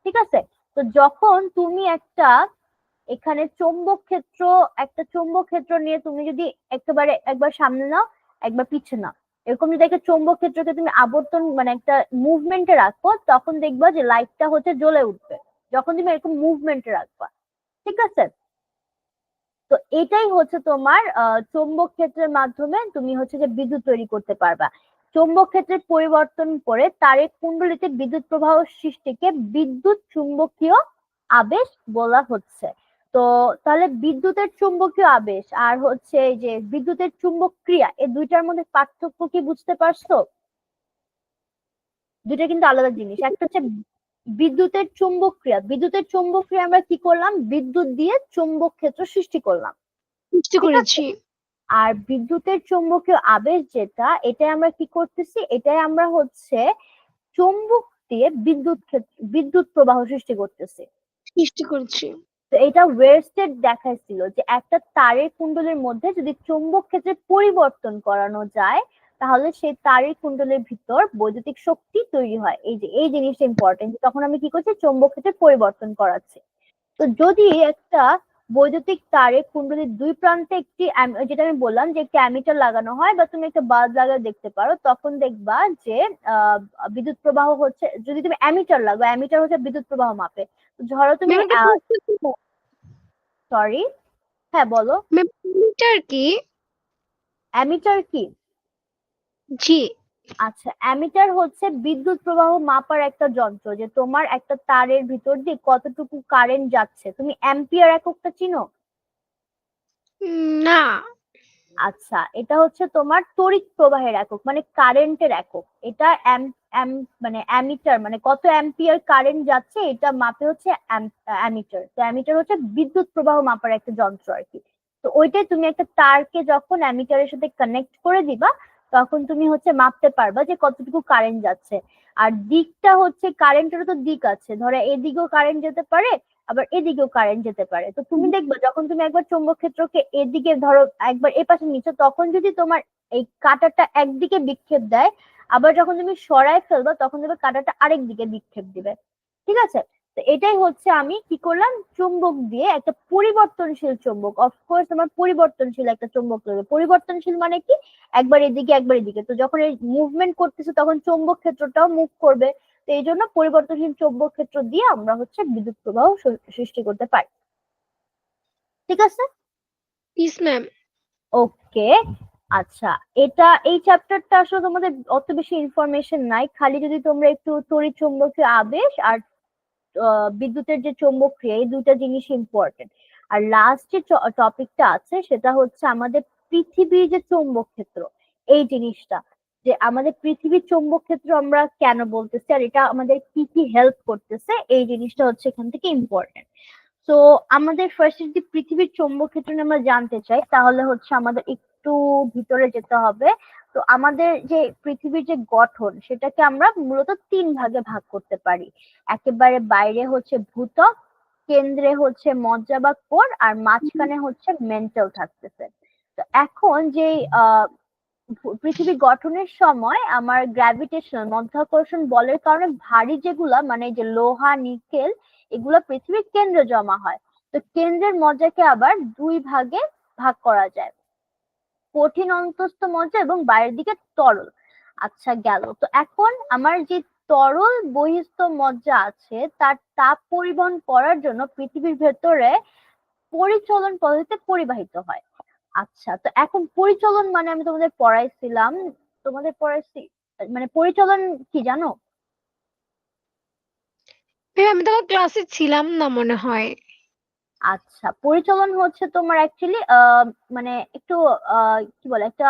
ঠিক আছে? তো যখন তুমি একটা এখানে চৌম্বক ক্ষেত্র, একটা চৌম্বক ক্ষেত্র নিয়ে তুমি যদি একেবারে একবার সামনে নাও একবার পিছনে নাও, এরকম যদি একটা চৌম্বক ক্ষেত্রকে তুমি আবর্তন মানে একটা মুভমেন্টে রাখো, তখন দেখবা যে লাইটটা হচ্ছে জ্বলে উঠবে, যখন তুমি এরকম মুভমেন্টে রাখবা। ঠিক আছে, তো এটাই হচ্ছে তোমার চৌম্বক ক্ষেত্রের মাধ্যমে তুমি হচ্ছে যে বিদ্যুৎ তৈরি করতে পারবা। চৌম্বক ক্ষেত্রের পরিবর্তন করে তারের কুণ্ডলীতে বিদ্যুৎ প্রবাহ সৃষ্টিকে বিদ্যুৎ চুম্বকীয় আবেশ বলা হচ্ছে। তো তাহলে বিদ্যুতের চুম্বকীয় আবেশ আর হচ্ছে এই যে বিদ্যুতের চুম্বক ক্রিয়া, এই দুইটার মধ্যে পার্থক্য কি বুঝতে পারছো? দুইটা কিন্তু আলাদা জিনিস। একটা হচ্ছে বিদ্যুতের চুম্বক ক্রিয়া, বিদ্যুতের চুম্বক ক্রিয়া আমরা কি করলাম, বিদ্যুৎ দিয়ে চুম্বক ক্ষেত্র সৃষ্টি করলাম, সৃষ্টি ঠিক আছে। করেছি। আর বিদ্যুতের চৌম্বকীয় আবেশ যেটা, এটাই আমরা কি করতেছি, এটাই আমরা হচ্ছে চুম্বক দিয়ে বিদ্যুৎ প্রবাহ সৃষ্টি করতেছি। সৃষ্টি করেছি। তো এটা ওয়েরস্টেড দেখাইছিল যে একটা তারের কুণ্ডলের মধ্যে যদি চুম্বক ক্ষেত্রে পরিবর্তন করানো যায়, তাহলে সেই তারের কুণ্ডলের ভিতর বৈদ্যুতিক শক্তি তৈরি হয়। এই যে এই জিনিসটা ইম্পর্টেন্ট, তখন আমি কি করছি, চুম্বক ক্ষেত্রে পরিবর্তন করাচ্ছি। তো যদি একটা বৈদ্যুতিক তারে কুণ্ডলীর দুই প্রান্তে একটি যেটা আমি বললাম যে একটি অ্যামিটার লাগানো হয়, বা তুমি একটা বাল্ব লাগিয়ে দেখতে পারো, তখন দেখবা যে আহ, বিদ্যুৎ প্রবাহ হচ্ছে, যদি তুমি অ্যামিটার লাগাও, অ্যামিটার হচ্ছে বিদ্যুৎ প্রবাহ মাপে। তো ধরো তুমি, ম্যাম একটা প্রশ্ন ছিল। সরি, হ্যাঁ বলো। ম্যাম মিটার কি? অ্যামিটার কি? জি। আচ্ছা, অ্যামিটার হচ্ছে বিদ্যুৎ প্রবাহ মাপার একটা যন্ত্র, যে তোমার একটা তারের ভিতর দিয়ে কতটুকু কারেন্ট যাচ্ছে। তুমি অ্যাম্পিয়ার এককটা চিনো? না। আচ্ছা, এটা হচ্ছে তোমার তড়িৎ প্রবাহের একক, মানে কারেন্টের একক। এটা মানে অ্যামিটার, মানে কত অ্যাম্পিয়ার কারেন্ট যাচ্ছে এটা মাপে হচ্ছে অ্যামিটার। তো অ্যামিটার হচ্ছে বিদ্যুৎ প্রবাহ মাপার একটা যন্ত্র আর কি। তো ওইটাই তুমি একটা তারকে যখন অ্যামিটারের সাথে কানেক্ট করে দিবা, তখন তুমি হচ্ছে মাপতে পারবা যে কতটুকু কারেন্ট যাচ্ছে। আর দিকটা হচ্ছে, কারেন্টেরও তো দিক আছে, ধরো এদিকেও কারেন্ট যেতে পারে, আবার এদিকেও কারেন্ট যেতে পারে। তো তুমি দেখবে যখন তুমি একবার চৌম্বক ক্ষেত্রকে এদিকে ধরো, একবার এ পাশে নিচ্ছ, তখন যদি তোমার এই কাঁটাটা একদিকে বিক্ষেপ দেয়, আবার যখন তুমি সরায় ফেলবা, তখন দেখবে কাঁটাটা আরেক দিকে বিক্ষেপ দিবে, ঠিক আছে। তো এটাই হচ্ছে আমি কি করলাম, চুম্বক দিয়ে একটা পরিবর্তনশীল চুম্বক, অফকোর্স তোমার পরিবর্তনশীল একটা চুম্বক লাগবে। পরিবর্তনশীল মানে কি, একবার এদিকে একবার এদিকে, তো যখন এই মুভমেন্ট করতেছে তখন চৌম্বক ক্ষেত্রটাও মুভ করবে। তো এই জন্য পরিবর্তনশীল চৌম্বক ক্ষেত্র দিয়ে আমরা হচ্ছে বিদ্যুৎ প্রবাহ সৃষ্টি করতে পারি, ঠিক আছে। ইস ম্যাম। ওকে, আচ্ছা, এটা এই চ্যাপ্টারটা আসলে তোমাদের অত বেশি ইনফরমেশন নাই, খালি যদি তোমরা একটু তড়িৎ চুম্বকীয় আবেশ আর বিদ্যুতের যে চৌম্বক ক্রিয়া, এই দুইটা জিনিস ইম্পর্টেন্ট। আর লাস্ট যে টপিকটা আছে সেটা হচ্ছে আমাদের পৃথিবীর যে চৌম্বক ক্ষেত্র, এই জিনিসটা, যে আমাদের পৃথিবীর চৌম্বক ক্ষেত্র আমরা কেন বলতেছি আর এটা আমাদের কি কি হেল্প করতেছে, এই জিনিসটা হচ্ছে এখান থেকে ইম্পর্টেন্ট। তো আমাদের ফার্স্ট যদি পৃথিবীর চৌম্বক ক্ষেত্র নিয়ে আমরা জানতে চাই, তাহলে হচ্ছে আমাদের একটু ভিতরে যেতে হবে। তো আমাদের যে পৃথিবীর যে গঠন, সেটাকে আমরা মূলত তিন ভাগে ভাগ করতে পারি। একেবারে বাইরে হচ্ছে ভূত্বক, কেন্দ্রে হচ্ছে মজ্জা বা কোর, আর মাঝখানে হচ্ছে মেন্টাল থাকতেছে। তো এখন যে আহ পৃথিবী গঠনের সময় আমার গ্র্যাভিটেশন, মাধ্যাকর্ষণ বলের কারণে ভারী যেগুলা, মানে যে লোহা নিকেল, এগুলা পৃথিবীর কেন্দ্রে জমা হয়। তো কেন্দ্রের মজ্জাকে আবার দুই ভাগে ভাগ করা যায়, কঠিন অন্তস্থ মজ্জা এবং বাইরের দিকে তরল। আচ্ছা গেল। তো এখন আমার যে তরল বহিস্থ মজ্জা আছে, তার তাপ পরিবহন করার জন্য পৃথিবীর ভেতরে পরিচলন পদ্ধতিতে পরিবাহিত হয়। আচ্ছা, তো এখন পরিচলন মানে আমি তোমাদের পড়াইছিলাম, তোমাদের পড়াইছি, মানে পরিচলন কি জানো? ম্যাম আমি তো আমার ক্লাসে ছিলাম না মনে হয়। আচ্ছা, পরিচলন হচ্ছে তোমার অ্যাকচুয়ালি মানে একটু কি বলে, একটা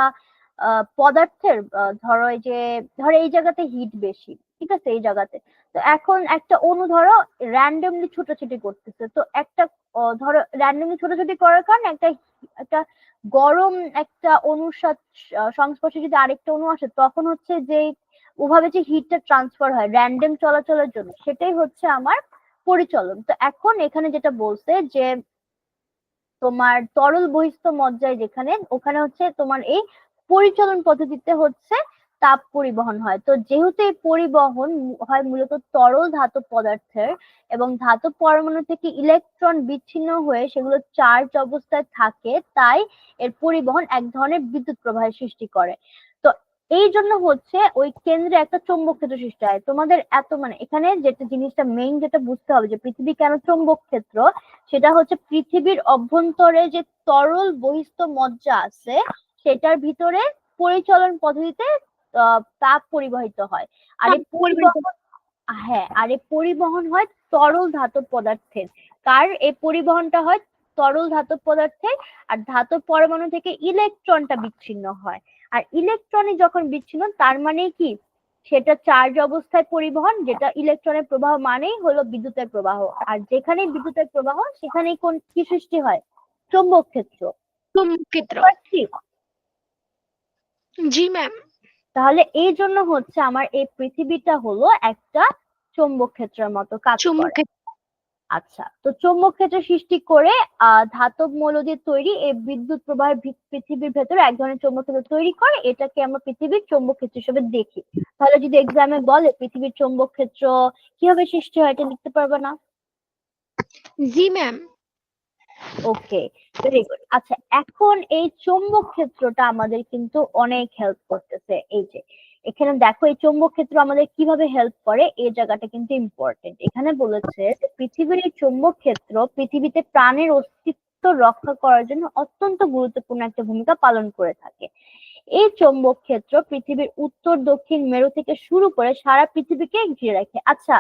পদার্থের ধরো এই যে, ধরো এই জায়গাতে হিট বেশি, ঠিক আছে, এই জায়গাতে। তো এখন একটা অণু ধরো র্যান্ডমলি ছোটাছুটি করতেছে, তো একটা ধরো র্যান্ডমলি ছোটাছুটি করার কারণে একটা একটা গরম একটা অণুর সাথে সংস্পর্শে যদি আরেকটা অণু আসে, তখন হচ্ছে যে ওভাবে যে হিটটা ট্রান্সফার হয় র্যান্ডম চলাচলের জন্য, সেটাই হচ্ছে আমার পরিচলন। তো এখন এখানে যেটা বলছে যে তোমার তরল বহিস্থ মজ্জায় যেখানে, ওখানে হচ্ছে তোমার এই পরিচলন পদ্ধতিতে হচ্ছে তাপ পরিবহন হয়। তো যেহেতু এই পরিবহন হয় মূলত তরল ধাতব পদার্থের, এবং ধাতব পরমাণু থেকে ইলেকট্রন বিচ্ছিন্ন হয়ে সেগুলো চার্জ অবস্থায় থাকে, তাই এর পরিবহন এক ধরনের বিদ্যুৎ প্রবাহের সৃষ্টি করে। তো এই জন্য হচ্ছে ওই কেন্দ্রে একটা চৌম্বক ক্ষেত্র সৃষ্টি হয়। তোমাদের এত মানে এখানে যেটা জিনিসটা মেইন যেটা বুঝতে হবে, যে পৃথিবী কেন চৌম্বক ক্ষেত্র, সেটা হচ্ছে পৃথিবীর অভ্যন্তরে যে তরল বহিস্থ মজ্জা আছে, সেটার ভিতরে পরিচলন পদ্ধতিতে তাপ পরিবাহিত হয়। আর এই পরিবহন, হ্যাঁ, আর এই পরিবহন হয় তরল ধাতব পদার্থের। কার এই পরিবহনটা হয়? তরল ধাতব পদার্থের। আর ধাতব পরমাণু থেকে ইলেকট্রনটা বিচ্ছিন্ন হয়। আর ইলেকট্রনই যখন বিচ্ছিন্ন, তার মানে কি, সেটা চার্জ অবস্থায় পরিবহন, যেটা ইলেকট্রনের প্রবাহ মানেই হলো বিদ্যুতের প্রবাহ। আর যেখানেই বিদ্যুতের প্রবাহ সেখানেই কি সৃষ্টি হয়? চৌম্বক ক্ষেত্র। চুম্বক বুঝতে ক্ষেত্র। পারছি? জি ম্যাম। তাহলে এই জন্য হচ্ছে আমার এই পৃথিবীটা হলো একটা চৌম্বক ক্ষেত্রের মতো কাজ চুম্বক করে। ক্ষেত্র। আচ্ছা, তো চৌম্বক ক্ষেত্র সৃষ্টি করে ধাতব মৌল দিয়ে তৈরি এই বিদ্যুৎ প্রবাহের পৃথিবীর ভেতরে এক ধরনের চৌম্বক ক্ষেত্র তৈরি করে, এটাকে আমরা পৃথিবীর চৌম্বক ক্ষেত্র হিসেবে দেখি। তাহলে যদি এক্সামে বলে পৃথিবীর চৌম্বক ক্ষেত্র কিভাবে সৃষ্টি হয়, এটা লিখতে পারবে না? জি ম্যাম। ওকে, ভেরি গুড। আচ্ছা, এখন এই চৌম্বক ক্ষেত্রটা আমাদের কিন্তু অনেক হেল্প করতেছে। এই যে এখানে দেখো এই চৌম্বক ক্ষেত্র আমাদের কিভাবে হেল্প করে, এই জায়গাটা কিন্তু ইম্পর্টেন্ট। এখানে বলেছে যে পৃথিবীর এই চৌম্বক ক্ষেত্র পৃথিবীতে প্রাণের অস্তিত্ব রক্ষা করার জন্য অত্যন্ত গুরুত্বপূর্ণ একটা ভূমিকা পালন করে থাকে। এই চৌম্বক ক্ষেত্র পৃথিবীর উত্তর দক্ষিণ মেরু থেকে শুরু করে সারা পৃথিবীকে ঘিরে রাখে। আচ্ছা,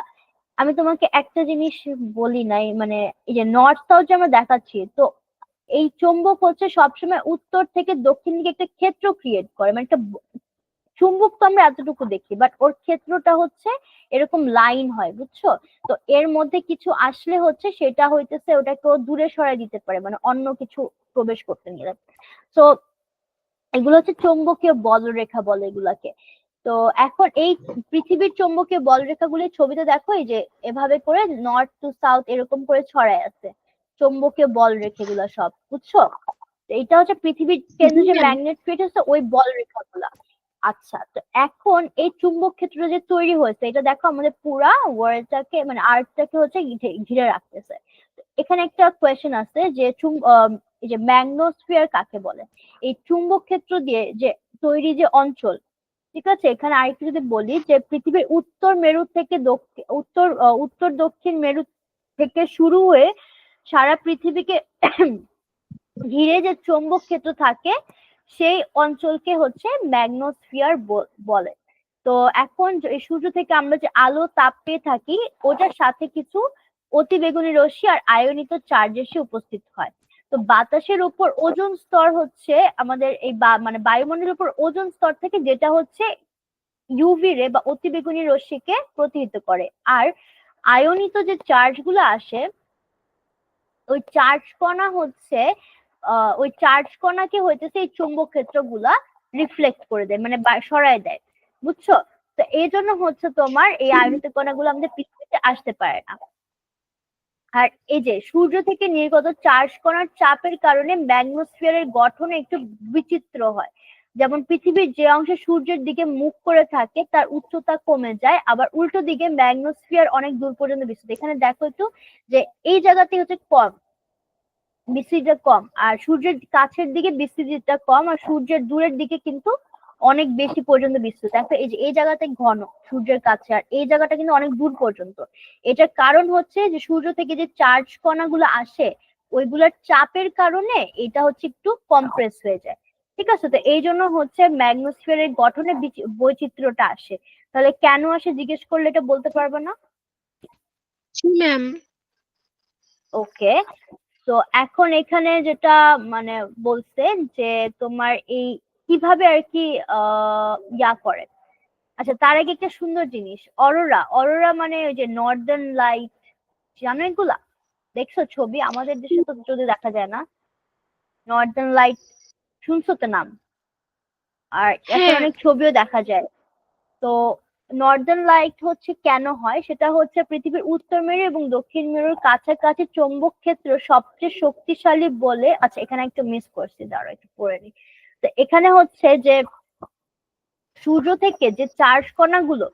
আমি তোমাকে একটা জিনিস বলি নাই, মানে এই যে নর্থ সাউথ যে আমরা দেখাচ্ছি, তো এই চুম্বক হচ্ছে সবসময় উত্তর থেকে দক্ষিণ দিকে একটা ক্ষেত্র ক্রিয়েট করে, মানে একটা চুম্বক তো আমরা এতটুকু দেখি, বাট ওর ক্ষেত্রটা হচ্ছে এরকম লাইন হয়, বুঝছো? তো এর মধ্যে কিছু আসলে হচ্ছে সেটা হইতেছে ওটাকে ও দূরে সরাই দিতে পারে, মানে অন্য কিছু প্রবেশ করতে নিলে। তো এগুলো হচ্ছে চৌম্বকীয় বলরেখা বলে এগুলাকে। তো এখন এই পৃথিবীর চৌম্বকীয় বলরেখাগুলি ছবিতে দেখো, এই যে এভাবে করে নর্থ টু সাউথ এরকম করে ছড়ায় আছে চৌম্বকীয় বলরেখাগুলা সব, বুঝছো? তো এটা হচ্ছে পৃথিবীর জি কেন্দ্রে যে ম্যাম। ম্যাগনেট ক্রিয়েট হচ্ছে ওই বলরেখাগুলা। আচ্ছা, তো এখন এই চুম্বক ক্ষেত্র যে তৈরি হয়েছে এটা দেখো আমাদের পুরা ওয়ার্ল্ডটাকে মানে আর্থটাকে হচ্ছে ঘিরে রাখতেছে। তো এখানে একটা কোয়েশ্চেন আছে যে এই যে ম্যাগনোস্ফিয়ার কাকে বলে? এই চুম্বক ক্ষেত্র দিয়ে যে তৈরি যে অঞ্চল, ঠিক আছে, এখানে আরেকটু যদি বলি যে পৃথিবীর উত্তর মেরু থেকে উত্তর দক্ষিণ মেরু থেকে শুরু হয়ে সারা পৃথিবীকে ঘিরে যে চৌম্বক ক্ষেত্র থাকে সেই অঞ্চলকে হচ্ছে ম্যাগনোস্ফিয়ার বলে। তো এখন এই সূর্য থেকে আমরা যে আলো তাপ পেয়ে থাকি ওটার সাথে কিছু অতিবেগুনি রশ্মি আর আয়নিত চার্জ এসে উপস্থিত হয়। তো বাতাসের উপর ওজোন স্তর হচ্ছে আমাদের এই মানে বায়ুমণ্ডলের উপর ওজোন স্তর থেকে যেটা হচ্ছে ইউভি রে বা অতিবেগুনি রশ্মিকে প্রতিহিত করে। আর আয়নিত যে চার্জ গুলো আসে ওই চার্জ কণা হচ্ছে ওই চার্জ কণাকে হইতেছে এই চুম্বক ক্ষেত্র গুলা রিফ্লেক্ট করে দেয়, মানে সরায় দেয়, বুঝছো? তো এই জন্য হচ্ছে তোমার এই আয়নিত কণাগুলো আমাদের পৃথিবীতে আসতে পারে না। আর এই যে সূর্য থেকে নির্গত চার্জ কণার চাপের কারণে ম্যাগনোস্ফিয়ারের গঠন একটু বিচিত্র হয়। যেমন পৃথিবীর যে অংশে সূর্যের দিকে মুখ করে থাকে তার উচ্চতা কমে যায়, আবার উল্টো দিকে ম্যাগনোস্ফিয়ার অনেক দূর পর্যন্ত বিস্তৃত। এখানে দেখো একটু যে এই জায়গাতে হচ্ছে কম, বিস্তৃতিটা কম, আর সূর্যের কাছের দিকে বিস্তৃতিটা কম, আর সূর্যের দূরের দিকে কিন্তু অনেক বেশি পর্যন্ত বিস্তৃত। দেখো এই যে এই জায়গাতে ঘন সূর্যের কাছে, আর এই জায়গাটা কিন্তু অনেক দূর পর্যন্ত। এটার কারণ হচ্ছে যে সূর্য থেকে যে চার্জ কণাগুলো আসে ওইগুলোর চাপের কারণে এটা হচ্ছে একটু কম্প্রেস হয়ে যায়, ঠিক আছে? তো এই জন্য হচ্ছে ম্যাগনোস্ফিয়ারের গঠনে বৈচিত্র্যটা আসে। তাহলে কেন আসে জিজ্ঞেস করলে এটা বলতে পারবে না? জি ম্যাম। ওকে, তো এখন এখানে যেটা মানে বলছে যে তোমার এই কিভাবে আর কি ইয়া করে। আচ্ছা, তার আগে একটা সুন্দর জিনিস, অরোরা। অরোরা মানে ওই যে নর্দার্ন লাইট, জানো এগুলা? দেখছো ছবি? আমাদের দেশে তো যদি দেখা যায় না নর্দার্ন লাইট, শুনছো তো নাম? আর এখন হ্যাঁ। অনেক ছবিও দেখা যায়। তো নর্দার্ন লাইট হচ্ছে কেন হয়, সেটা হচ্ছে পৃথিবীর উত্তর মেরু এবং দক্ষিণ মেরুর কাছাকাছি চৌম্বক ক্ষেত্র সবচেয়ে শক্তিশালী বলে। আচ্ছা, এখানে একটু মিস করছি, দাঁড়াও একটু পড়ে নি। তো এখানে হচ্ছে যে সূর্য থেকে যে চার্জ কণাগুলো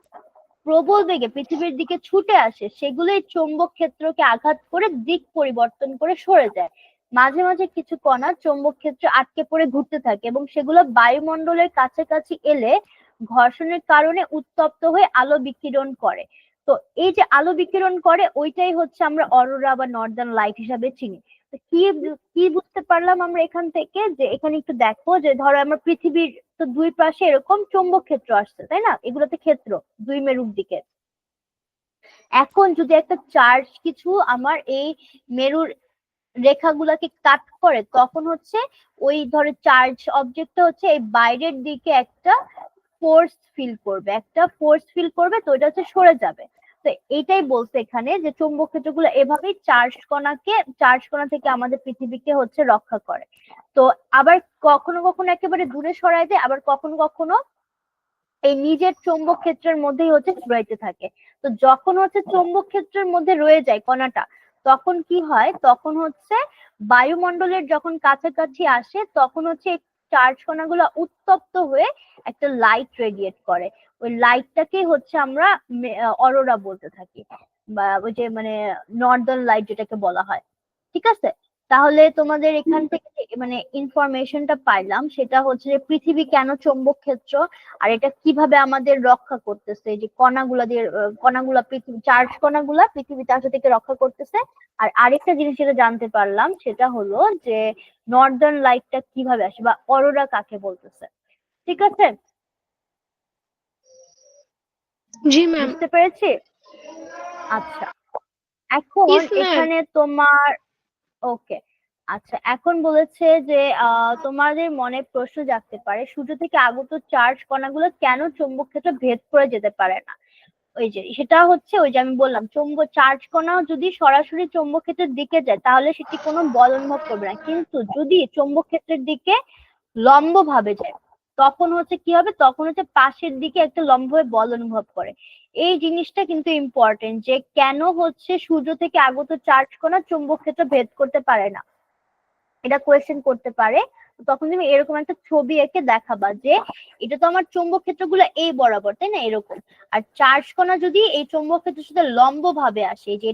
প্রবল বেগে পৃথিবীর দিকে ছুটে আসে সেগুলোই চৌম্বক ক্ষেত্রকে আঘাত করে দিক পরিবর্তন করে সরে যায়। মাঝে মাঝে কিছু কণা চৌম্বক ক্ষেত্রে আটকে পড়ে ঘুরতে থাকে এবং সেগুলো বায়ুমণ্ডলের কাছাকাছি এলে ঘর্ষণের কারণে উত্তপ্ত হয়ে আলো বিকিরণ করে। তো এই যে আলো বিকিরণ করে ওইটাই হচ্ছে আমরা অরোরা বা নর্দার্ন লাইট হিসাবে চিনি। তো কি কি বুঝতে পারলাম আমরা এখান থেকে, যে এখানে একটু দেখো যে ধরো আমরা পৃথিবীর তো দুই পাশে এরকম চৌম্বক ক্ষেত্র আসছে, তাই না? এগুলোতে ক্ষেত্র দুই মেরুর দিকে। এখন যদি একটা চার্জ কিছু আমার এই মেরুর রেখাগুলাকে কাট করে তখন হচ্ছে ওই ধরে চার্জ অবজেক্টটা হচ্ছে এই বাইরের দিকে একটা ফোর্স ফিল করবে, তো এটা হচ্ছে সরে যাবে। তো এইটাই বলছে এখানে যে চৌম্বক ক্ষেত্রগুলো এভাবেই চার্জ কণা থেকে আমাদের পৃথিবীকে হচ্ছে রক্ষা করে। তো আবার কখনো কখনো একেবারে দূরে সরায় দেয়, আবার কখনো কখনো এই নিজের চৌম্বক ক্ষেত্রের মধ্যেই হচ্ছে ঘুরাইতে থাকে। তো যখন হচ্ছে চৌম্বক ক্ষেত্রের মধ্যে রয়ে যায় কণাটা, তখন কি হয়, তখন হচ্ছে বায়ুমণ্ডলের যখন কাছাকাছি আসে তখন হচ্ছে চার্জ কণাগুলো উত্তপ্ত হয়ে একটা লাইট রেডিয়েট করে। ওই লাইটটাকেই হচ্ছে আমরা অরোরা বলতে থাকি, বা ওই যে মানে নর্দার্ন লাইট যেটাকে বলা হয়। ঠিক আছে, তাহলে তোমাদের এখান থেকে মানে ইনফরমেশনটা পাইলাম, সেটা হচ্ছে যে পৃথিবী কেন চৌম্বক ক্ষেত্র, আর এটা কিভাবে আমাদের রক্ষা করতেছে, যে কণাগুলা পৃথিবী চার্জ কণাগুলা পৃথিবী তার থেকে রক্ষা করতেছে। আর আরেকটা জিনিস যেটা জানতে পারলাম সেটা হলো যে নর্দার্ন লাইটটা কিভাবে আসে বা অরোরা কাকে বলতেছে। ঠিক আছে, জি ম্যাম। বুঝতে পেরেছি। আচ্ছা, এখন ইস ম্যাম। এখানে তোমার ওকে, আচ্ছা এখন বলেছে যে তোমাদের মনে প্রশ্ন জাগতে পারে সূর্য থেকে আগত চার্জ কণাগুলো কেন চৌম্বক ক্ষেত্র ভেদ করে যেতে পারে না। ওই যে সেটা হচ্ছে ওই যে আমি বললাম, চার্জ কণা যদি সরাসরি চৌম্বক ক্ষেত্রের দিকে যায় তাহলে সেটি কোনো বল অনুভব করবে না, কিন্তু যদি চৌম্বক ক্ষেত্রের দিকে লম্ব ভাবে যায় তখন হচ্ছে কি হবে, তখন হচ্ছে পাশের দিকে একটা লম্ব হয়ে বল অনুভব করে। এই জিনিসটা কিন্তু ইম্পর্টেন্ট, যে কেন হচ্ছে সূর্য থেকে আগত চার্জ কণা চৌম্বক ক্ষেত্র ভেদ করতে পারে না, এটা কোয়েশ্চেন করতে পারে। তখন তুমি এরকম একটা ছবি এঁকে দেখাবা যে এটা তো আমার চৌম্বক ক্ষেত্রগুলো এই বরাবর, তাই না, এরকম। আর চার্জ কণা যদি এই চৌম্বক ক্ষেত্রের সাথে লম্ব ভাবে আসে, যে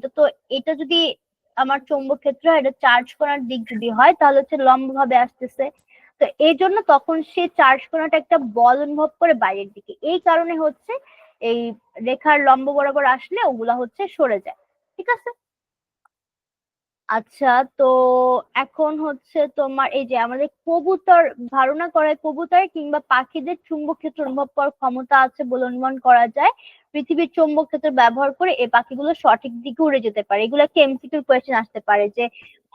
এটা যদি আমার চৌম্বক ক্ষেত্র হয়, এটা চার্জ কণার দিক যদি হয় তাহলে হচ্ছে লম্ব ভাবে আসতেছে। তো এই জন্য তখন সে চার্জ কণাটা একটা বল অনুভব করে বাইরের দিকে, এই কারণে হচ্ছে এই রেখার লম্ব বরাবর আসলে ওগুলা হচ্ছে সরে যায়। ঠিক আছে, আচ্ছা। তো এখন হচ্ছে তোমার এই যে আমাদের কবুতর, ধারণা করায় কবুতর কিংবা পাখিদের চুম্বক ক্ষেত্র অনুভব করার ক্ষমতা আছে বলে অনুমান করা যায়। পৃথিবীর চৌম্বক ক্ষেত্র ব্যবহার করে এই পাখিগুলো সঠিক দিকে উড়ে যেতে পারে। এগুলোকে এমসিকিউ কোয়েশ্চেন আসতে পারে যে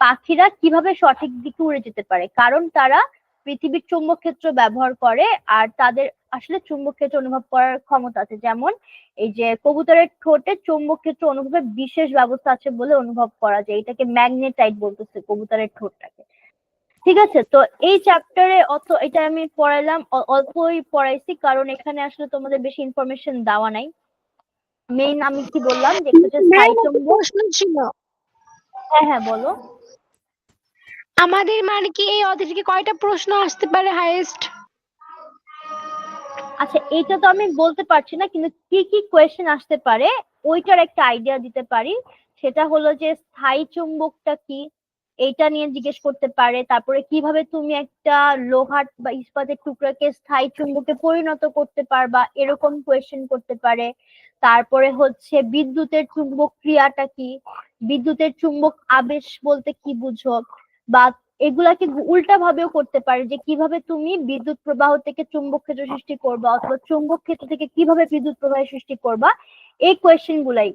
পাখিরা কিভাবে সঠিক দিকে উড়ে যেতে পারে, কারণ তারা পৃথিবীর চৌম্বক ক্ষেত্র ব্যবহার করে আর তাদের আসলে চুম্বক ক্ষেত্র অনুভব করার ক্ষমতা আছে। যেমন এই যে কবুতরের ঠোঁটে চৌম্বক ক্ষেত্র অনুভবের বিশেষ ব্যবস্থা আছে বলে অনুভব করা যায়, এটাকে ম্যাগনেটাইট বলতেছে কবুতরের ঠোঁটটাকে। ঠিক আছে, তো এই চ্যাপ্টারে এটা আমি পড়াইলাম, অল্পই পড়াইছি কারণ এখানে আসলে তোমাদের বেশি ইনফরমেশন দেওয়া নাই। মেইন আমি কি বললাম যে একটু যে ম্যাম স্থায়ী একটা চুম্বক। প্রশ্ন ছিল। হ্যাঁ হ্যাঁ বলো। আমাদের মানে কি এই অধ্যায় থেকে কয়টা প্রশ্ন আসতে পারে হাইয়েস্ট? আচ্ছা, এইটা তো আমি বলতে পারছি না, কিন্তু কি কি কোয়েশ্চেন আসতে পারে ওইটার একটা আইডিয়া দিতে পারি। সেটা হলো যে স্থায়ী চুম্বকটা কি, এইটা নিয়ে জিজ্ঞেস করতে পারে। তারপরে কিভাবে তুমি একটা লোহার বা ইস্পাতের টুকরাকে স্থায়ী চুম্বকে পরিণত করতে পারবা, এরকম কোয়েশ্চেন করতে পারে। তারপরে হচ্ছে বিদ্যুতের চুম্বক ক্রিয়াটা কি, বিদ্যুতের চুম্বক আবেশ বলতে কি বুঝো, বা এগুলাকে উল্টা ভাবেও করতে পারে যে কিভাবে তুমি বিদ্যুৎ প্রবাহ থেকে চুম্বক ক্ষেত্র সৃষ্টি করবা, অথবা চুম্বক ক্ষেত্র থেকে কিভাবে বিদ্যুৎ প্রবাহ সৃষ্টি করবা। এই কোয়েশ্চেন গুলাই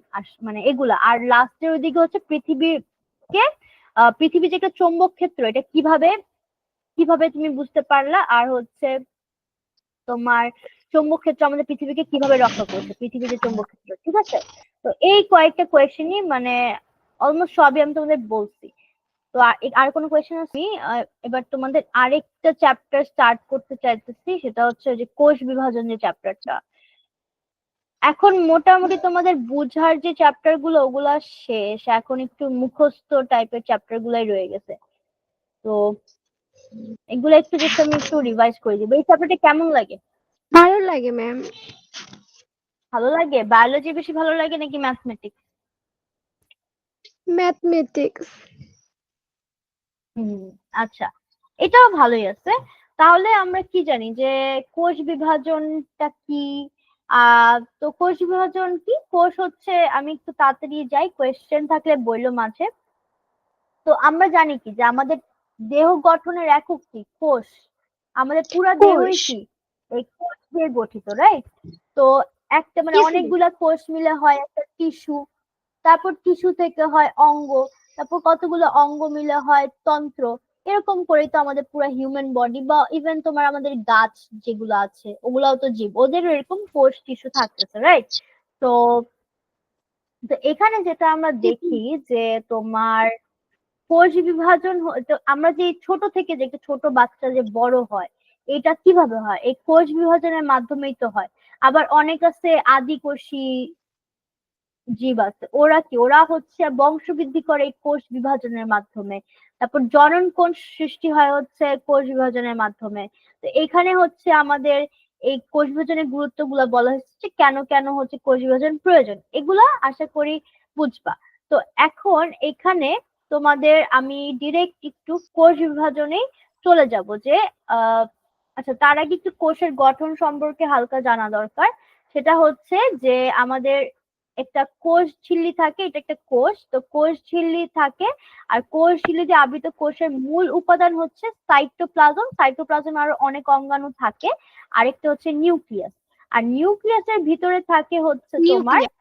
মানে এগুলা। আর লাস্টের ওইদিকে হচ্ছে পৃথিবী যে একটা চৌম্বক ক্ষেত্র, এটা কিভাবে কিভাবে তুমি বুঝতে পারলা, আর হচ্ছে তোমার চৌম্বক ক্ষেত্র আমাদের পৃথিবীকে কিভাবে রক্ষা করছে, পৃথিবীর যে চৌম্বক ক্ষেত্র। ঠিক আছে, তো এই কয়েকটা কোয়েশ্চেনই মানে অলমোস্ট সবই আমি তোমাদের বলছি। তো আর কোনো কোয়েশ্চেন আছে? এবার তোমাদের আরেকটা চ্যাপ্টার স্টার্ট করতে চাইতেছি, সেটা হচ্ছে যে কোষ বিভাজন যে চ্যাপ্টারটা। এখন মোটামুটি তোমাদের বুঝার যে চ্যাপ্টার গুলো ওগুলা শেষ, এখন একটু মুখস্থ টাইপের চ্যাপ্টার গুলাই রয়ে গেছে। তো এগুলো একটু জাস্ট আমি একটু রিভাইজ করে দিব। এই চ্যাপ্টারটা কেমন লাগে? ভালো লাগে ম্যাম। ভালো লাগে? বায়োলজি বেশি ভালো লাগে নাকি ম্যাথমেটিক্স? ম্যাথমেটিক্স। হুম, আচ্ছা, এটাও ভালোই আছে। তাহলে আমরা কি জানি যে কোষ বিভাজনটা কি? তো কোষ বিভাজন কি, কোষ হচ্ছে, আমি একটু তাড়াতাড়ি যাই, কোয়েশ্চেন থাকলে বললো মাঝে। তো আমরা জানি কি যে আমাদের দেহ গঠনের একক কি, কোষ। আমাদের পুরা দেহই কোষ। কি এই কোষ দিয়ে গঠিত, রাইট? তো একটা মানে ইস ম্যাম। অনেকগুলা কোষ মিলে হয় একটা টিস্যু, তারপর টিস্যু থেকে হয় অঙ্গ, তারপর কতগুলো অঙ্গ মিলে হয় তন্ত্র, এরকম করেই তো আমাদের পুরো হিউম্যান বডি বা ইভেন তোমার আমাদের গাছ যেগুলো আছে ওগুলাও তো জীব, ওদেরও এরকম কোষ টিস্যু থাকতেছে, রাইট? তো তো এখানে যেটা আমরা দেখি যে তোমার কোষ বিভাজন তো আমরা যে ছোট থেকে যে একটা ছোট বাচ্চা যে বড় হয়, এটা কিভাবে হয়? এই কোষ বিভাজনের মাধ্যমেই তো হয়। আবার অনেক আছে আদিকোষী জীব আছে, ওরা কি, ওরা হচ্ছে বংশবৃদ্ধি করে এই কোষ বিভাজনের মাধ্যমে। তারপর জনন কোষ সৃষ্টি হয় হচ্ছে কোষ বিভাজনের মাধ্যমে। তো এখানে হচ্ছে আমাদের এই কোষ বিভাজনের গুরুত্বগুলো বলা হচ্ছে, কেন কেন হচ্ছে কোষ বিভাজন প্রয়োজন, এগুলা আশা করি বুঝবা। তো এখন এখানে তোমাদের আমি ডিরেক্ট একটু কোষ বিভাজনে চলে যাব যে আহ আচ্ছা, তার আগে একটু কোষের গঠন সম্পর্কে হালকা জানা দরকার। সেটা হচ্ছে যে আমাদের একটা কোষ ঝিল্লি থাকে, এটা একটা কোষ, তো কোষ ঝিল্লি থাকে। আর কোষ ঝিল্লি দিয়ে আবৃত কোষের মূল উপাদান হচ্ছে সাইটোপ্লাজম। সাইটোপ্লাজম আরো অনেক অঙ্গাণু থাকে। আরেকটা হচ্ছে নিউক্লিয়াস। আর নিউক্লিয়াসের ভিতরে থাকে হচ্ছে তোমার, নিউক্লিয়াস।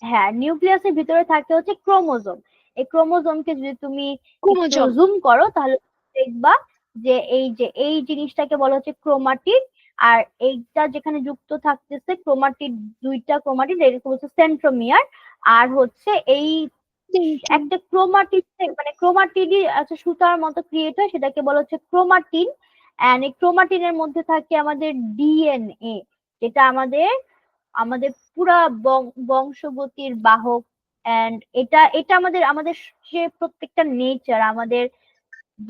হ্যাঁ, নিউক্লিয়াসের ভিতরে থাকে হচ্ছে ক্রোমোজোম। এই ক্রোমোজোমকে যদি তুমি একটু ক্রোমোজোম। জুম করো তাহলে দেখবা যে এই জিনিসটাকে বলা হচ্ছে ক্রোমাটিড। আর এইটা যেখানে যুক্ত থাকতেছে ক্রোমাটিড, দুইটা ক্রোমাটিড, এরকম হচ্ছে সেন্ট্রোমিয়ার। আর হচ্ছে এই একটা ক্রোমাটিড, মানে ক্রোমাটিডই আচ্ছা সুতার মতো ক্রিয়েট হয়, সেটাকে বলা হচ্ছে ক্রোমাটিন। এন্ড এই ক্রোমাটিনের মধ্যে থাকে আমাদের ডিএনএ, যেটা আমাদের আমাদের পুরা বংশগতির বাহক। এন্ড এটা এটা আমাদের আমাদের যে প্রত্যেকটা নেচার, আমাদের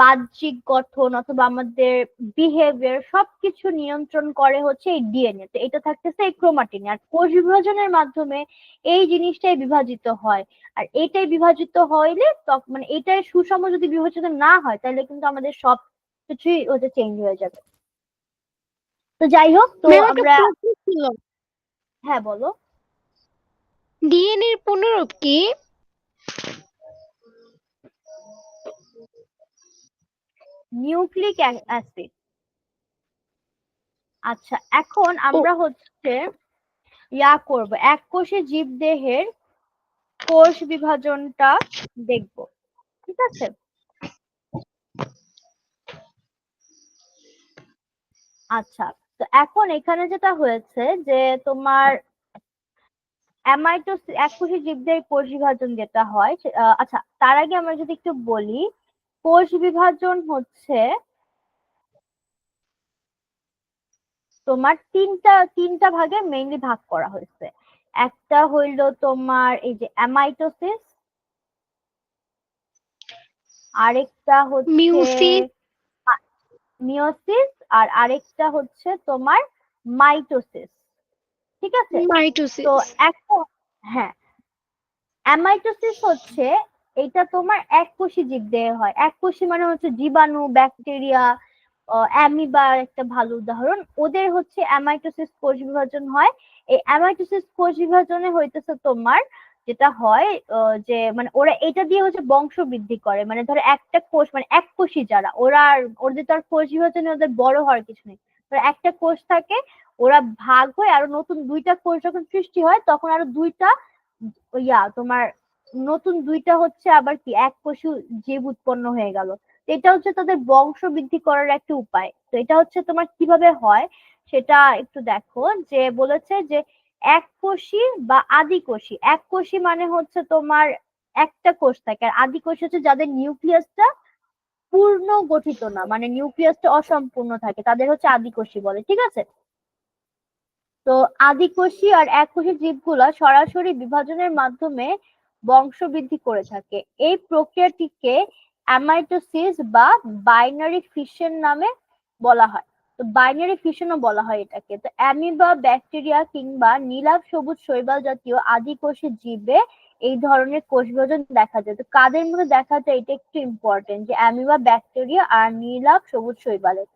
বাহ্যিক গঠন অথবা আমাদের বিহেভিয়ার সবকিছু নিয়ন্ত্রণ করে হচ্ছে এই ডিএনএ। তো এটা থাকতেছে এই ক্রোমাটিন। আর কোষ বিভাজনের মাধ্যমে এই জিনিসটাই বিভাজিত হয়। আর এটাই বিভাজিত হইলে তখন মানে এটাই সুষম যদি বিভাজিত না হয় তাহলে কিন্তু আমাদের সব কিছুই হচ্ছে চেঞ্জ হয়ে যাবে। তো যাই হোক, তো ম্যাম একটা আমরা, প্রশ্ন ছিল, হ্যাঁ বলো। ডিএনএ এর পুনরূপ কি? Nucleic acid. আচ্ছা, এখন ও, আমরা হচ্ছে করব এককোষী জীবদেহের কোষ বিভাজনটা দেখব, ঠিক আছে? আচ্ছা, তো এখন এখানে যেটা হয়েছে যে তোমার অ্যামাইটোসিস এককোষী জীবদেহের কোষ বিভাজন যেটা হয় আচ্ছা, তার আগে আমরা যদি একটু বলি, কোষ বিভাজন হচ্ছে তোমার তিনটা তিনটা ভাগে মেইনলি ভাগ করা হয়েছে। একটা হইলো তোমার এই যে অ্যামাইটোসিস, আরেকটা হচ্ছে মিউসিস। মিওসিস, আর আরেকটা হচ্ছে তোমার মাইটোসিস, ঠিক আছে? তো মাইটোসিস। এখন, হ্যাঁ, অ্যামাইটোসিস হচ্ছে এটা তোমার এককোষী জীবদেহে হয়। এককোষী মানে হচ্ছে জীবাণু, ব্যাকটেরিয়া, অ্যামিবা একটা ভালো উদাহরণ। ওদের হচ্ছে অ্যামাইটোসিস কোষ বিভাজন হয়। এই অ্যামাইটোসিস কোষ বিভাজনে হইতেছে তোমার যেটা হয় যে মানে ওরা এটা দিয়ে হচ্ছে বংশ বৃদ্ধি করে। মানে ধরো একটা কোষ মানে এক কোষী যারা ওরা ওদের তো আর কোষ বিভাজনে ওদের বড় হওয়ার কিছু নেই। ধরো একটা কোষ থাকে, ওরা ভাগ হয়ে আরো নতুন দুইটা কোষ যখন সৃষ্টি হয় তখন আরো দুইটা তোমার নতুন দুইটা হচ্ছে আবার কি এক কোষী জীব উৎপন্ন হয়ে গেল। তো এটা হচ্ছে তাদের বংশ বৃদ্ধি করার একটা উপায়। তো এটা হচ্ছে তোমার কিভাবে হয় সেটা একটু দেখো। যে বলেছে যে এককোষী বা আদিকোষী। এককোষী মানে হচ্ছে তোমার একটা কোষ থাকে, আর আদিকোষ হচ্ছে যাদের নিউক্লিয়াসটা পূর্ণ গঠিত না, মানে নিউক্লিয়াসটা অসম্পূর্ণ থাকে, তাদের হচ্ছে আদিকোষী বলে, ঠিক আছে? তো আদিকোষী আর এককোষী জীবগুলা সরাসরি বিভাজনের মাধ্যমে বংশবৃদ্ধি করে থাকে। এই প্রক্রিয়াটিকে অ্যামাইটোসিস বা বাইনারি ফিশন নামে বলা হয়। তো বাইনারি ফিশনও বলা হয় এটাকে। তো অ্যামিবা, ব্যাকটেরিয়া কিংবা নীলাভ সবুজ শৈবাল জাতীয় আদিকোষী জীবে এই ধরনের কোষ বিভাজন দেখা যায়। তো কাদের মধ্যে দেখা যায় এটা একটু ইম্পর্টেন্ট, যে অ্যামিবা, ব্যাকটেরিয়া আর নীলাভ সবুজ শৈবালের।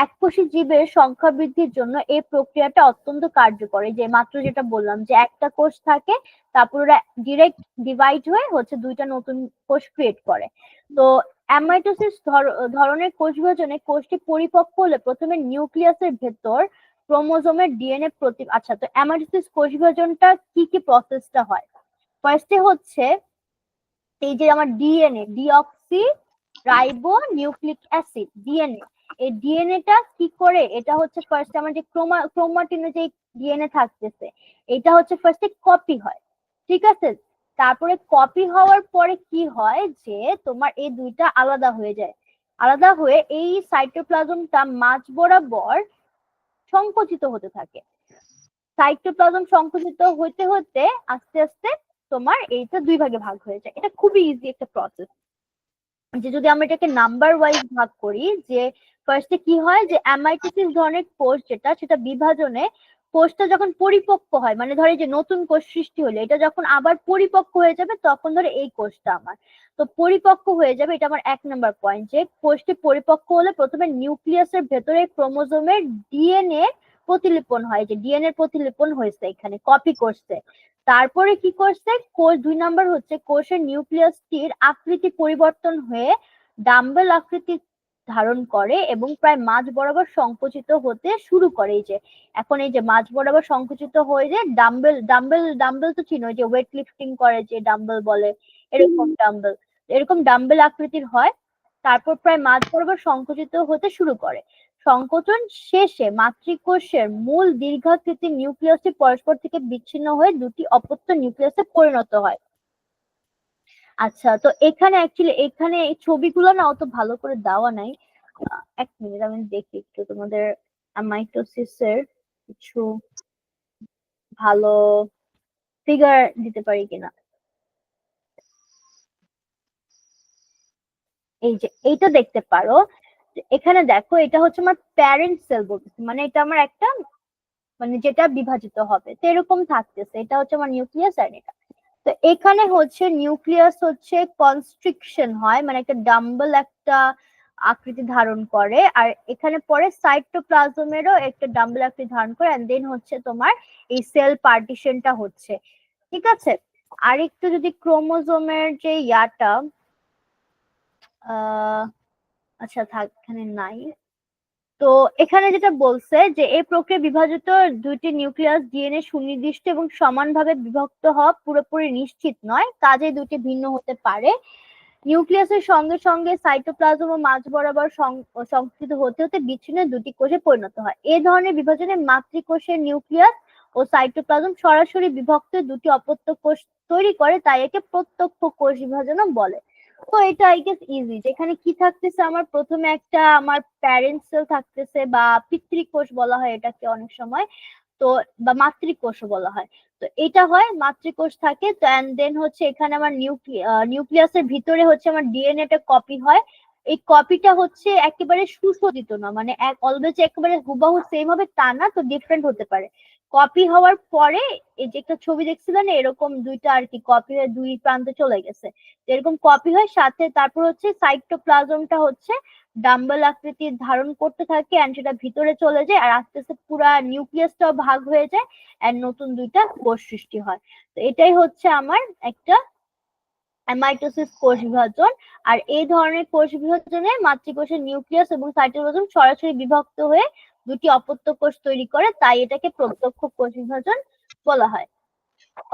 এককোষী জীবের সংখ্যা বৃদ্ধির জন্য এই প্রক্রিয়াটা অত্যন্ত কার্যকর। এই যে মাত্র যেটা বললাম যে একটা কোষ থাকে, তারপর ওরা ডিরেক্ট ডিভাইড হয়ে হচ্ছে দুইটা নতুন কোষ ক্রিয়েট করে। তো অ্যামাইটোসিস ধরনের কোষ বিভাজনে কোষটি পরিপক্ক হলে প্রথমে নিউক্লিয়াসের ভেতর ক্রোমোজোমের ডিএনএ আচ্ছা, তো অ্যামাইটোসিস কোষ বিভাজনটা কি কি প্রসেসটা হয়? ফার্স্টে হচ্ছে এই যে আমার DNA, deoxy ribo nucleic acid, DNA, এই ডিএনএটা কি করে, এটা হচ্ছে ফার্স্ট আমার যে ক্রোমাটিনে যে ডিএনএ থাকতেছে, এটা হচ্ছে ফার্স্টে কপি হয়, ঠিক আছে। তারপরে কপি হওয়ার পরে কি হয় যে তোমার এই দুইটা আলাদা হয়ে যায়, আলাদা হয়ে এই সাইটোপ্লাজমটা মাঝ বরাবর সংকুচিত হতে থাকে। সাইটোপ্লাজম সংকুচিত হতে হতে আস্তে আস্তে তোমার এইটা দুই ভাগে ভাগ হয়ে যায়। এটা খুবই ইজি একটা প্রসেস। যে যদি আমরা এটাকে নাম্বার ওয়াইজ ভাগ করি, যে ফার্স্টে কি হয় যে অ্যামাইটোসিস ধরনের কোষ যেটা, সেটা বিভাজনে কোষটা যখন পরিপক্ক হয়, মানে ধরে যে নতুন কোষ সৃষ্টি হলে এটা যখন আবার পরিপক্ক হয়ে যাবে, তখন ধরে এই কোষটা আমার তো পরিপক্ক হয়ে যাবে। এটা আমার 1 নম্বর পয়েন্ট, যে কোষটি পরিপক্ক হলে প্রথমে নিউক্লিয়াসের ভেতরে ক্রোমোজোমের ডিএনএ প্রতিলিপন হয়, যে ডিএনএ প্রতিলিপন হয়েছে, এখানে কপি করছে। তারপরে কি করছে কোষ, 2 নম্বর হচ্ছে কোষের নিউক্লিয়াসটির আকৃতি পরিবর্তন হয়ে ডাম্বেল আকৃতি ধারণ করে এবং প্রায় মাঝ বরাবর সংকুচিত হতে শুরু করে। এই যে এখন এই যে মাঝ বরাবর সংকুচিত হয়ে যে ডাম্বেল ডাম্বেল ডাম্বেল তো চিনো, যে ওয়েট লিফটিং করে যে ডাম্বেল বলে, এরকম ডাম্বেল, এরকম ডাম্বেল আকৃতির হয়। তারপর প্রায় মাঝ বরাবর সংকুচিত হতে শুরু করে। সংকোচন শেষে মাতৃকোষের মূল দীর্ঘাকৃতির নিউক্লিয়াসটি পরস্পর থেকে বিচ্ছিন্ন হয়ে দুটি অপত্য নিউক্লিয়াসে পরিণত হয়। আচ্ছা, তো এখানে অ্যাকচুয়ালি এখানে এই ছবিগুলো না অত ভালো করে দেওয়া নাই। 1 মিনিট আমি দেখি একটু তোমাদের অ্যামাইটোসিসের কিছু ভালো ফিগার দিতে পারি কিনা। এই যে এইটা দেখতে পারো, এখানে দেখো এটা হচ্ছে আমার প্যারেন্ট সেল বলতেছে, মানে এটা আমার একটা, মানে যেটা বিভাজিত হবে, তো এরকম থাকতেছে, এটা হচ্ছে আমার নিউক্লিয়াস আর এটা। তো এখানে হচ্ছে নিউক্লিয়াস হচ্ছে কনস্ট্রিকশন হয়, মানে একটা ডাম্বল একটা আকৃতি ধারণ করে, আর এখানে পরে সাইটোপ্লাজমেরও একটা ডাম্বল আকৃতি ধারণ করে, এন্ড দেন হচ্ছে তোমার এই সেল পার্টিশনটা হচ্ছে, ঠিক আছে। আর একটু যদি ক্রোমোজোমের যে ইয়াটা, আহ আচ্ছা থাক, এখানে নাই। তো এখানে যেটা বলছে যে এই প্রক্রিয়া বিভাজিত দুইটি নিউক্লিয়াস ডিএনএ সুনির্দিষ্ট এবং সমানভাবে বিভক্ত হওয়া পুরোপুরি নিশ্চিত নয়, কাজে দুটি ভিন্ন হতে পারে। নিউক্লিয়াসের সঙ্গে সঙ্গে সাইটোপ্লাজম ও মাঝ বরাবর সংকুচিত হতে হতে বিচ্ছিন্ন দুটি কোষে পরিণত হয়। এই ধরনের বিভাজনে মাতৃকোষের নিউক্লিয়াস ও সাইটোপ্লাজম সরাসরি বিভক্ত দুটি অপত্য কোষ তৈরি করে, তাই একে প্রত্যক্ষ কোষ বিভাজনও বলে। তো এটা আই গেস ইজি, যেখানে কি থাকতেছে আমার প্রথমে একটা আমার প্যারেন্ট সেল থাকতেছে, বা পিতৃকোষ বলা হয় এটাকে অনেক সময়, তো বা মাতৃকোষও বলা হয়। তো এটা হয় মাতৃকোষ থাকে, তো এন্ড দেন হচ্ছে এখানে আমার নিউক্লিয়াসের ভিতরে হচ্ছে আমার ডিএনএ টা কপি হয়। এই কপিটা হচ্ছে একেবারে সুশোধিত না, মানে অলওয়েজ একেবারে হুবাহু সেম হবে তা না, তো ডিফারেন্ট হতে পারে। কপি হওয়ার পরে এই যে একটা ছবি দেখছিলেন না, এরকম দুইটা আর কি কপি হয়ে দুই প্রান্তে চলে গেছে, এরকম কপি হয় সাথে। তারপর হচ্ছে সাইটোপ্লাজমটা হচ্ছে ডাম্বেল আকৃতি ধারণ করতে থাকে, এন্ড সেটা ভিতরে চলে যায়, আর আস্তে আস্তে পুরা নিউক্লিয়াসটাও ভাগ হয়ে যায়, এন্ড নতুন দুইটা কোষ সৃষ্টি হয়। তো এটাই হচ্ছে আমার একটা অ্যামাইটোসিস কোষ বিভাজন। আর এই ধরনের কোষ বিভাজনে মাতৃকোষের নিউক্লিয়াস এবং সাইটোপ্লাজম সরাসরি বিভক্ত হয়ে দুটি অপত্য কোষ তৈরি করে, তাই এটাকে প্রত্যক্ষ কোষ বিভাজন বলা হয়।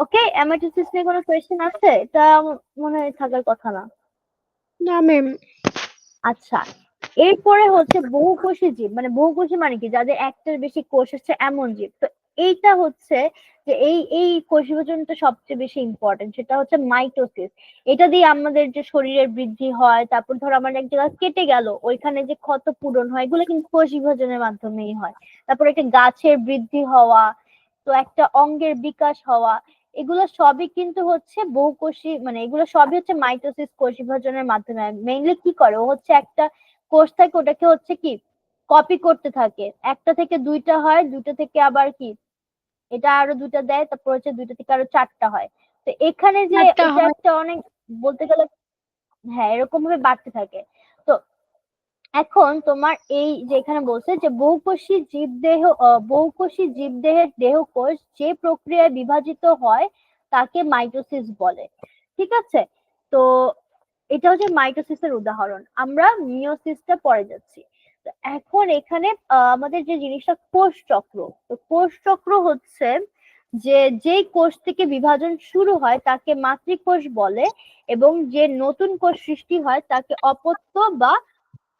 ওকে, অ্যামাইটোসিস নিয়ে কোনো কোয়েশ্চেন আছে? এটা মনে হয় থাকার কথা না। না ম্যাম। আচ্ছা, এরপরে হচ্ছে বহুকোষী জীব, মানে বহুকোষী মানে কি, যাদের একটার বেশি কোষ হচ্ছে এমন জীব। তো এইটা হচ্ছে যে এই কোষ বিভাজনটা সবচেয়ে বেশি ইম্পর্টেন্ট, সেটা হচ্ছে মাইটোসিস। এটা দিয়ে আমাদের যে শরীরের বৃদ্ধি হয়, তারপর ধর আমার এক জায়গা কেটে গেল, ওইখানে যে ক্ষত পূরণ হয়, এগুলো কিন্তু কোষ বিভাজনের মাধ্যমেই হয়। তারপর একটা গাছের বৃদ্ধি হওয়া, তো একটা অঙ্গের বিকাশ হওয়া, এগুলো সবই কিন্তু হচ্ছে বহুকোষী, মানে এগুলো সবই হচ্ছে মাইটোসিস কোষ বিভাজনের মাধ্যমে। মেইনলি কি করে, ও হচ্ছে একটা কোষ থাকে, ওটাকে হচ্ছে কি কপি করতে থাকে, একটা থেকে দুইটা হয়, দুইটা থেকে আবার কি এটা আরো দুইটা দেয়, তারপর হচ্ছে দুইটা থেকে আরো চারটা হয়। তো এখানে যে চারটা এটা হয়। একটা অনেক, বলতে গেলে হ্যাঁ এরকম ভাবে বাড়তে থাকে। তো এখন তোমার এই যে এখানে বলছে যে বহুকোষী জীবদেহের দেহকোষ যে প্রক্রিয়ায় বিভাজিত হয় তাকে মাইটোসিস বলে, ঠিক আছে। তো এটা হচ্ছে মাইটোসিসের উদাহরণ। আমরা মিওসিসটা পরে যাচ্ছি। তো এখন এখানে আমাদের যে জিনিসটা কোষ চক্র, তো কোষ চক্র হচ্ছে যে যেই কোষ থেকে বিভাজন শুরু হয় তাকে মাতৃকোষ বলে, এবং যে নতুন কোষ সৃষ্টি হয় তাকে অপত্য বা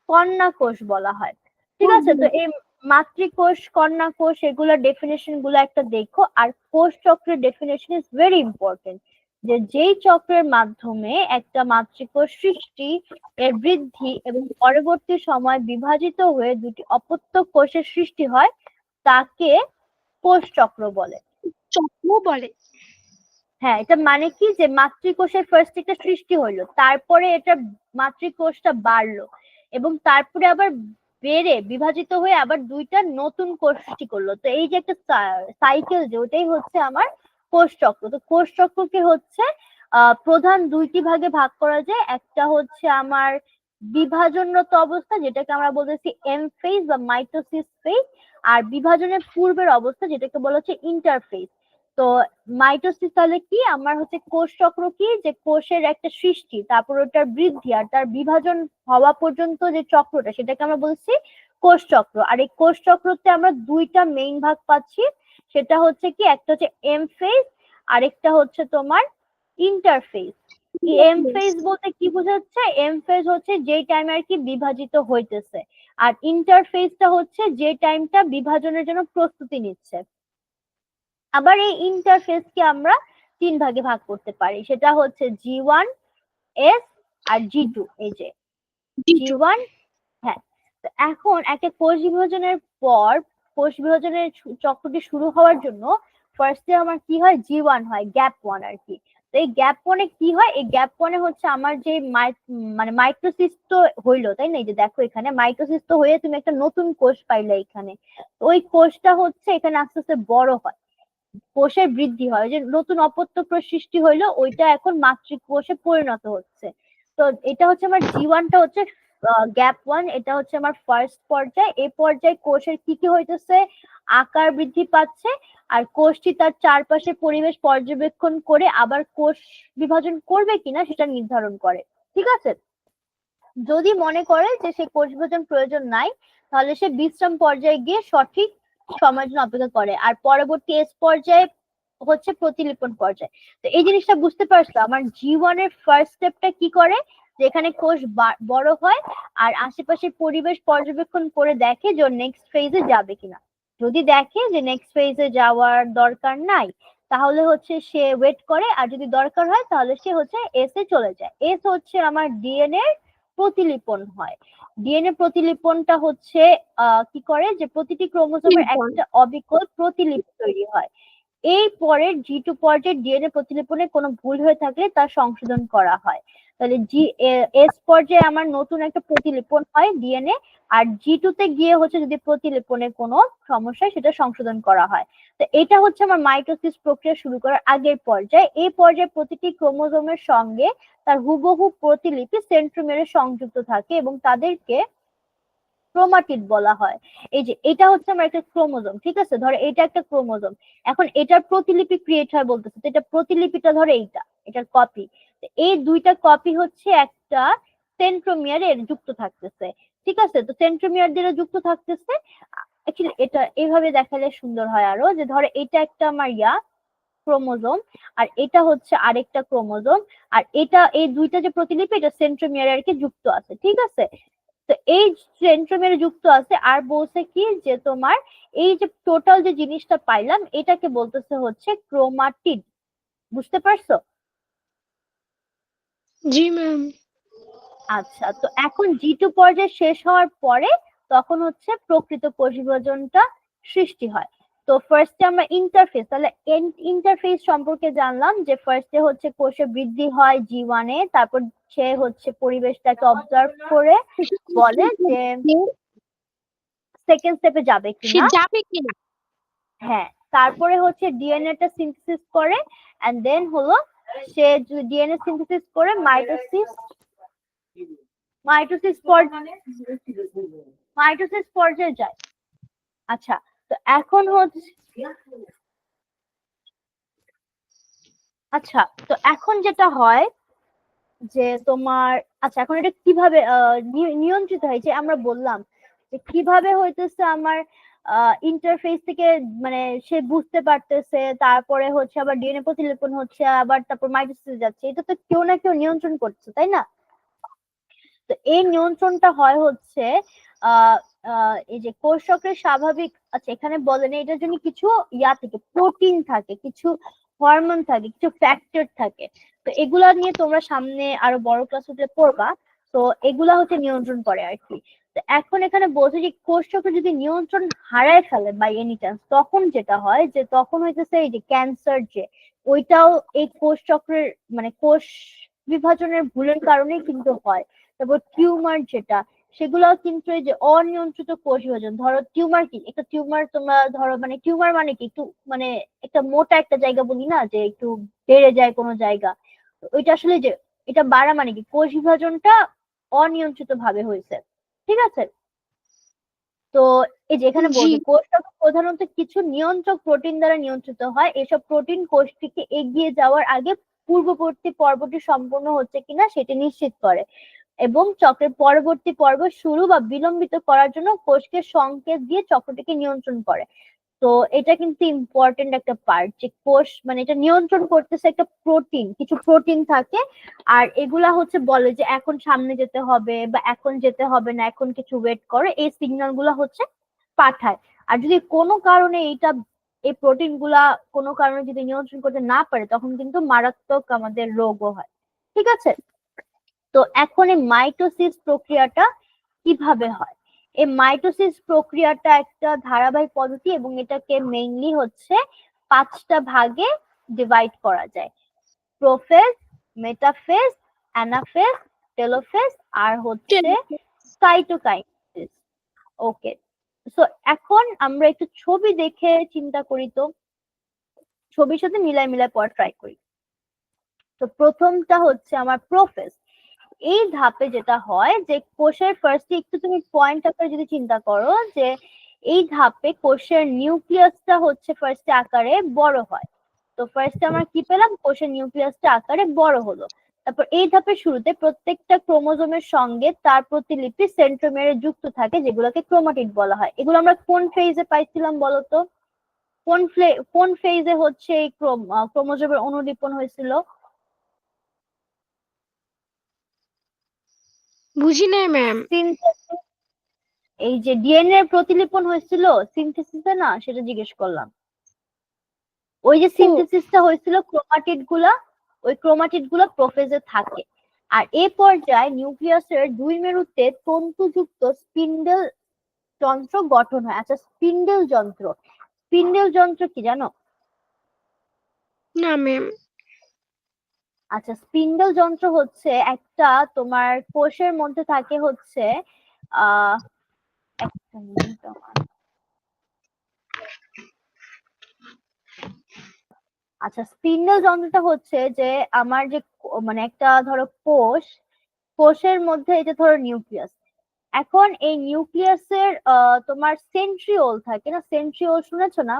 কন্যা কোষ বলা হয়। ঠিক আছে, তো এই মাতৃকোষ, কন্যা কোষ, এগুলোর ডেফিনেশন গুলো একটা দেখো। আর কোষ চক্রের ডেফিনেশন ইজ ভেরি ইম্পর্টেন্ট, যে যেই চক্রের মাধ্যমে একটা মাতৃকোষ সৃষ্টি, এর বৃদ্ধি এবং পরবর্তী সময় বিভাজিত হয়ে দুটি অপত্য কোষের সৃষ্টি হয় তাকে কোষ চক্র বলে। চক্র বলে। হ্যাঁ, এটা মানে কি, যে মাতৃকোষের ফার্স্ট একটা সৃষ্টি হইলো, তারপরে এটা মাতৃকোষটা বাড়লো, এবং তারপরে আবার বেড়ে বিভাজিত হয়ে আবার দুইটা নতুন কোষ সৃষ্টি করলো। তো এই যে একটা সাইকেল, যে ওটাই হচ্ছে আমার কোষ চক্র। তো কোষ চক্রকে হচ্ছে প্রধান দুইটি ভাগে ভাগ করা যায়। একটা হচ্ছে আমার বিভাজনরত অবস্থা, যেটাকে আমরা বলতেছি এম ফেজ বা মাইটোসিস ফেজ, আর বিভাজনের পূর্বের অবস্থা যেটাকে বলা হচ্ছে ইন্টারফেজ। তো মাইটোসিস তাহলে কি, আমার হচ্ছে কোষ চক্র কি, যে কোষের একটা সৃষ্টি, তারপর ওটার বৃদ্ধি আর তার বিভাজন হওয়া পর্যন্ত যে চক্রটা, সেটাকে আমরা বলছি কোষ চক্র। আর এই কোষ চক্রতে আমরা দুইটা মেইন ভাগ পাচ্ছি, সেটা হচ্ছে কি, একটা হচ্ছে এম ফেজ, আরেকটা হচ্ছে তোমার ইন্টারফেজ। এম ফেজ বলতে কি বোঝাচ্ছে, এম ফেজ হচ্ছে যেই টাইমে আর কি বিভাজিত হইতেছে, আর ইন্টারফেজটা হচ্ছে যে টাইমটা বিভাজনের জন্য প্রস্তুতি নিচ্ছে। আবার এই ইন্টারফেসকে আমরা তিন ভাগে ভাগ করতে পারি, সেটা হচ্ছে G1, S আর G2। এই যে G1, হ্যাঁ। তো এখন একটা কোষ বিভাজনের পর, কোষ বিভাজনের চক্রটি শুরু হওয়ার জন্য ফার্স্টে আমার কি হয়, G1 হয়, গ্যাপ ওয়ান আর কি। তো এই গ্যাপ ওয়ানে কি হয়, এই গ্যাপ ওয়ানে হচ্ছে আমার যে মানে মাইটোসিস তো হইলো, তাই না? এই যে দেখো এখানে মাইটোসিস তো হয়ে তুমি একটা নতুন কোষ পাইলে এখানে। ওই কোষটা হচ্ছে এখানে আস্তে আস্তে বড় হয়, কোষের বৃদ্ধি হয়, যে নতুন অপত্য কোষ সৃষ্টি হইলো, ওইটা এখন মাতৃকোষে পরিণত হচ্ছে। তো এটা হচ্ছে আমার জীবনটা হচ্ছে গ্যাপ ওয়ান, এটা হচ্ছে আমার ফার্স্ট পর্যায়ে। এই পর্যায়ে কোষের কি কি হইতেছে, আকার বৃদ্ধি পাচ্ছে, আর কোষটি তার চারপাশে পরিবেশ পর্যবেক্ষণ করে আবার কোষ বিভাজন করবে কিনা সেটা নির্ধারণ করে। ঠিক আছে, যদি মনে করে যে সে কোষ বিভাজন প্রয়োজন নাই, তাহলে সে বিশ্রাম পর্যায়ে গিয়ে সঠিক সময়ের জন্য অপেক্ষা করে। আর পরবর্তী এস পর্যায়ে হচ্ছে প্রতিলিপন পর্যায়ে। তো এই জিনিসটা বুঝতে পারছো, আমার জীবনের ফার্স্ট স্টেপটা কি করে, যেখানে কোষ বড় হয় আর আশেপাশের পরিবেশ পর্যবেক্ষণ করে দেখে যে নেক্সট ফেজে যাবে কিনা। যদি দেখে যে নেক্সট ফেজে যাওয়ার দরকার নাই, তাহলে হচ্ছে সে ওয়েট করে, আর যদি দরকার হয় তাহলে সে হচ্ছে এস এ চলে যায়। এস হচ্ছে আমার ডিএনএ প্রতিলিপন হয়। ডিএনএ প্রতিলিপনটা হচ্ছে কি করে, যে প্রতিটি ক্রোমোজোমের একটা অবিকল প্রতিলিপি তৈরি হয়। এই পরের G2 পর্যায়ে ডিএনএ প্রতিলিপনে কোনো ভুল হয়ে থাকলে তা সংশোধন করা হয়। তাহলে এস পর্যায়ে আমার নতুন একটা প্রতিলিপন হয় ডিএনএ, আর G2 তে গিয়ে হচ্ছে যদি প্রতিলিপনে কোনো সমস্যা সেটা সংশোধন করা হয়। তো এটা হচ্ছে আমার মাইটোসিস প্রক্রিয়া শুরু করার আগের পর্যায়ে। এই পর্যায়ে প্রতিটি ক্রোমোজোমের সঙ্গে তার হুবহু প্রতিলিপি সেন্ট্রোমিয়ারে সংযুক্ত থাকে এবং তাদেরকে ক্রোমাটিড বলা হয়। এই যে এটা হচ্ছে আমার একটা ক্রোমোজোম, ঠিক আছে, ধরো এটা একটা ক্রোমোজোম, এখন এটার প্রতিলিপি ক্রিয়েট হয় বলতেছে, তো এটা প্রতিলিপিটা ধরো এটার কপি। এই দুইটা কপি হচ্ছে একটা সেন্ট্রোমিয়ারে যুক্ত থাকতেছে। ঠিক আছে, তো সেন্ট্রোমিয়ার দিয়ে যুক্ত থাকতেছে। অ্যাকচুয়ালি এটা এইভাবে দেখালে সুন্দর হয় আরো, যে ধরো এটা একটা আমার ক্রোমোজোম, আর এটা হচ্ছে আরেকটা ক্রোমোজোম, আর এটা এই দুইটা যে প্রতিলিপি এটা সেন্ট্রোমিয়ারে আর কি যুক্ত আছে। ঠিক আছে, তো এই সেন্ট্রোমিয়ারে যুক্ত আছে। আর বলছে কি, যে তোমার এই যে টোটাল যে জিনিসটা পাইলাম এটাকে বলতেছে হচ্ছে ক্রোমাটিড। বুঝতে পারছো? জি ম্যাম। আচ্ছা, তো এখন G2 পর্যায়ে শেষ হওয়ার পরে তখন হচ্ছে প্রকৃত কোষ বিভাজনটা সৃষ্টি হয়। তো ফার্স্টে আমরা ইন্টারফেস, তাহলে ইন্টারফেস সম্পর্কে জানলাম, যে ফার্স্টে হচ্ছে কোষে বৃদ্ধি হয় G1 এ, তারপর সে হচ্ছে পরিবেশটাকে অবজার্ভ করে বলে যে সেকেন্ড স্টেপে যাবে সে কিনা। যাবে কিনা। হ্যাঁ, তারপরে হচ্ছে ডিএনএ টা সিনথেসিস করে, এন্ড দেন হলো সে ডিএনএ সিনথেসিস করে মাইটোসিস মাইটোসিস মাইটোসিস পর্যায়ে যায়। আচ্ছা, তো এখন হচ্ছে আচ্ছা, তো এখন যেটা হয় যে তোমার, আচ্ছা এখন এটা কিভাবে নিয়ন্ত্রিত হয়, যে আমরা বললাম যে কিভাবে হইতেছে আমার ইন্টারফেস থেকে মানে সে বুঝতে পারতেছে, তারপরে হচ্ছে আবার ডিএনএ প্রতিলিপন হচ্ছে, আবার তারপর মাইটোসিসে যাচ্ছে, এটা তো কেউ না কেউ নিয়ন্ত্রণ করছে, তাই না? তো এই নিয়ন্ত্রণটা হয় হচ্ছে আহ এই যে কোষ চক্রের স্বাভাবিক, আচ্ছা এখানে বলেন এটার জন্য কিছু ইয়া থাকে, প্রোটিন থাকে, কিছু হরমোন থাকে, কিছু ফ্যাক্টর থাকে। তো এগুলা নিয়ে তোমরা সামনে আরো বড় ক্লাস হতে পড়বা। তো এগুলা হচ্ছে নিয়ন্ত্রণ করে আর কি। তো এখন এখানে বলছে যে কোষ চক্র যদি নিয়ন্ত্রণ হারায় ফেলে বাই এনি চান্স, তখন যেটা হয় যে তখন হইতেছে এই যে ক্যান্সার, যে ওইটাও এই কোষ চক্রের মানে কোষ বিভাজনের ভুলের কারণেই কিন্তু হয়। তারপর টিউমার যেটা, সেগুলোও কিন্তু এই যে অনিয়ন্ত্রিত কোষ বিভাজন। ধরো টিউমার কি, একটা টিউমার তোমরা ধরো, মানে টিউমার মানে কি, একটু মানে একটা মোটা একটা জায়গা বলি না, যে একটু বেড়ে যায় কোনো জায়গা, তো ওইটা আসলে যে এটা বাড়া মানে কি, কোষ বিভাজনটা অনিয়ন্ত্রিত ভাবে হয়েছে। ঠিক আছে? তো এই যে এখানে জি। বলছে কোষটা প্রধানত কিছু নিয়ন্ত্রক প্রোটিন দ্বারা নিয়ন্ত্রিত হয়। এসব প্রোটিন কোষটিকে এগিয়ে যাওয়ার আগে পূর্ববর্তী পর্বটি সম্পূর্ণ হচ্ছে কিনা সেটি নিশ্চিত করে, এবং চক্রের পরবর্তী পর্ব শুরু বা বিলম্বিত করার জন্য কোষকে সংকেত দিয়ে চক্রটিকে নিয়ন্ত্রণ করে। তো এটা কিন্তু ইম্পর্টেন্ট একটা পার্ট, যে কোষ মানে এটা নিয়ন্ত্রণ করতেছে একটা প্রোটিন, কিছু প্রোটিন থাকে। আর এগুলা হচ্ছে বলে যে এখন সামনে যেতে হবে বা এখন যেতে হবে না, এখন কিছু ওয়েট করে, এই সিগন্যাল গুলা হচ্ছে পাঠায়। আর যদি কোনো কারণে এইটা, এই প্রোটিন গুলা কোনো কারণে যদি নিয়ন্ত্রণ করতে না পারে, তখন কিন্তু মারাত্মক আমাদের রোগও হয়। ঠিক আছে? তো এখন এই মাইটোসিস প্রক্রিয়াটা কিভাবে হয়? এই মাইটোসিস প্রক্রিয়াটা একটা ধারাবাহিক পদ্ধতি, এবং এটাকে মেইনলি হচ্ছে 5টা ভাগে ডিভাইড করা যায়: প্রোফেজ, মেটাফেজ, অ্যানাফেজ, টেলোফেজ, আর হচ্ছে সাইটোকাইনেসিস। ওকে, সো এখন আমরা একটু ছবি দেখে চিন্তা করি, তো ছবির সাথে মিলাই মিলাই পড়া ট্রাই করি। তো প্রথমটা হচ্ছে আমার প্রোফেজ। এই ধাপে যেটা হয় যে কোষের ফার্স্টে একটু তুমি পয়েন্ট আকারে যদি চিন্তা করো, যে এই ধাপে কোষের নিউক্লিয়াসটা হচ্ছে ফার্স্টে আকারে বড় হয়। তো ফার্স্টে আমরা কি পেলাম, কোষের নিউক্লিয়াসটা আকারে বড় হলো। তারপর এই ধাপের শুরুতে প্রত্যেকটা ক্রোমোজোমের সঙ্গে তার প্রতিলিপি সেন্ট্রোমিয়ারে যুক্ত থাকে, যেগুলোকে ক্রোমাটিড বলা হয়। এগুলো আমরা কোন ফেজে পাইছিলাম বলতো? কোন ফেজে হচ্ছে এই ক্রোমোজোমের অনুলিপন হয়েছিল? বুঝি নাই ম্যাম। সিনথেসিস। এই যে ডিএনএ এর প্রতিলিপন হয়েছিল সিনথেসিসে না, সেটা জিজ্ঞেস করলাম। ওই যে ও সিনথেসিসটা হয়েছিল ক্রোমাটিড গুলা, ওই ক্রোমাটিড গুলা প্রোফেজে থাকে। আর এ পর্যায়ে নিউক্লিয়াসের দুই মেরুতে তন্তুযুক্ত স্পিন্ডেল যন্ত্র গঠন হয়। আচ্ছা, স্পিন্ডেল যন্ত্র, স্পিন্ডেল যন্ত্র কি জানো? না ম্যাম। আচ্ছা, স্পিন্ডেল যন্ত্র হচ্ছে একটা তোমার কোষের মধ্যে থাকে হচ্ছে আহ একটা মিনিট আমার। আচ্ছা, স্পিন্ডল যন্ত্রটা হচ্ছে যে আমার যে মানে একটা ধরো কোষ, কোষের মধ্যে এই যে ধরো নিউক্লিয়াস, এখন এই নিউক্লিয়াসের তোমার সেন্ট্রিওল থাকে না, সেন্ট্রিওল শুনেছো না?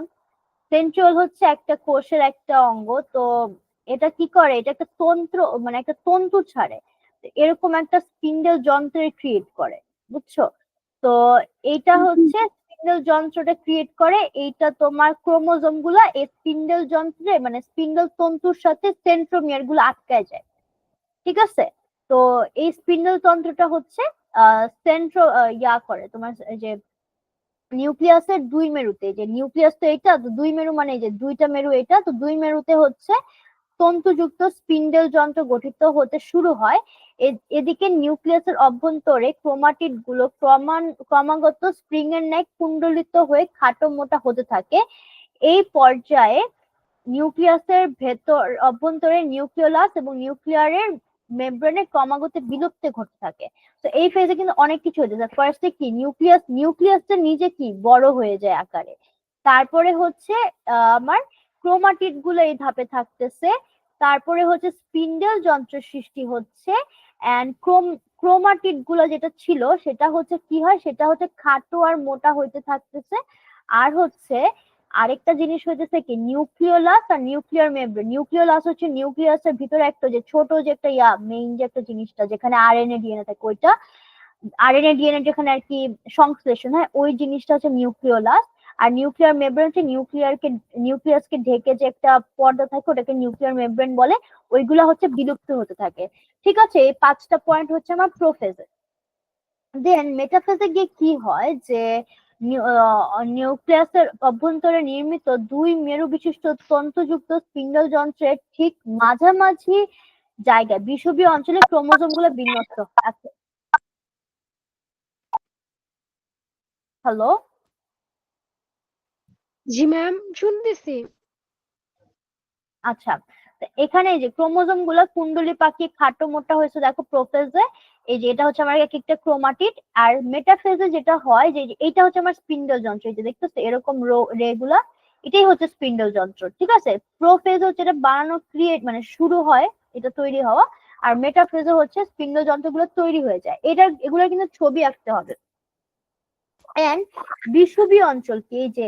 সেন্ট্রিওল হচ্ছে একটা কোষের একটা অঙ্গ। তো এটা কি করে, এটা একটা তন্ত্র মানে একটা তন্তু ছাড়ে, তো এরকম একটা স্পিন্ডেল যন্ত্রের ক্রিয়েট করে, বুঝছো? তো এইটা হচ্ছে স্পিন্ডেল যন্ত্রটা ক্রিয়েট করে, এইটা তোমার ক্রোমোজোম গুলা এই স্পিন্ডেল যন্ত্রে মানে স্পিন্ডেল তন্তুর সাথে সেন্ট্রোমিয়ার গুলো আটকায় যায়। ঠিক আছে? তো এই স্পিন্ডেল তন্ত্রটা হচ্ছে সেন্ট্রো ইয়া করে তোমার এই যে নিউক্লিয়াসের দুই মেরুতে, যে নিউক্লিয়াস তো এটা, তো দুই মেরু মানে এই যে দুইটা মেরু, এটা তো দুই মেরুতে হচ্ছে তন্তুযুক্ত স্পিন্ডেল যন্ত্র গঠিত হতে শুরু হয়। এদিকে নিউক্লিয়াসের অভ্যন্তরে ক্রোমাটিড গুলো ক্রমাগত স্প্রিং এর ন্যায় কুণ্ডলিত হয়ে খাটো মোটা হতে থাকে। এই পর্যায়ে নিউক্লিয়াসের ভেতর অভ্যন্তরে নিউক্লিওলাস এবং নিউক্লিয়ারের মেমব্রেনে ক্রমাগত বিলুপ্তি ঘটতে থাকে। তো এই ফেজে কিন্তু অনেক কিছু হয়ে যায়। ফার্স্টে কি নিউক্লিয়াসটা নিজে কি বড় হয়ে যায় আকারে। তারপরে হচ্ছে আমার ক্রোমাটিড গুলো এই ধাপে থাকতেছে। তারপরে হচ্ছে স্পিন্ডেল যন্ত্র সৃষ্টি হচ্ছে, এন্ড ক্রোমাটিড গুলো যেটা ছিল সেটা হচ্ছে কি হয়, সেটা হচ্ছে খাটো আর মোটা হইতে থাকতেছে। আর হচ্ছে আরেকটা জিনিস হইতেছে কি, নিউক্লিওলাস আর নিউক্লিয়ার মেমব্রেন। নিউক্লিওলাস হচ্ছে নিউক্লিয়াসের ভিতরে একটা যে ছোট যে একটা মেইন যে একটা জিনিসটা যেখানে আরএনএ ডিএনএ থাকে, ওইটা আরএনএ ডিএনএ যেখানে আর কি সংশ্লেষণ হয়, ওই জিনিসটা হচ্ছে নিউক্লিওলাস। আর নিউক্লিয়ার মেমব্রেন হচ্ছে নিউক্লিয়াসকে ঢেকে যে একটা পর্দা থাকে ওটাকে নিউক্লিয়ার মেমব্রেন বলে, ওইগুলা হচ্ছে বিলুপ্ত হতে থাকে। ঠিক আছে, এই 5টা পয়েন্ট হচ্ছে আমার প্রোফেজে। দেন মেটাফেজে গিয়ে কি হয় যে নিউক্লিয়াসের অভ্যন্তরে নির্মিত 2 মেরু বিশিষ্ট তন্তুযুক্ত স্পিন্ডল যন্ত্রের ঠিক মাঝামাঝি জায়গায় বিষুবীয় অঞ্চলে ক্রোমোজোম গুলো বিন্যস্ত আছে। হ্যালো? জি ম্যাম, শুনতেছি। আচ্ছা, তো এখানে এই যে ক্রোমোজোম গুলো কুণ্ডলী পাখি খাটো মোটা হয়েছে দেখো প্রোফেজে। এই যে এটা হচ্ছে আমার এক একটা ক্রোমাটিড। আর মেটাফেজে যেটা হয় যে এইটা হচ্ছে আমার স্পিন্ডল যন্ত্র, এই যে দেখতেছো এরকম রে গুলা, এটাই হচ্ছে স্পিন্ডল যন্ত্র। ঠিক আছে, প্রোফেজ হচ্ছে এটা বানানো ক্রিয়েট মানে শুরু হয়, এটা তৈরি হওয়া। আর মেটাফেজে হচ্ছে স্পিন্ডল যন্ত্রগুলো তৈরি হয়ে যায়। এগুলোর কিন্তু ছবি আঁকতে হবে। এন্ড বিষুবীয় অঞ্চল কি, এই যে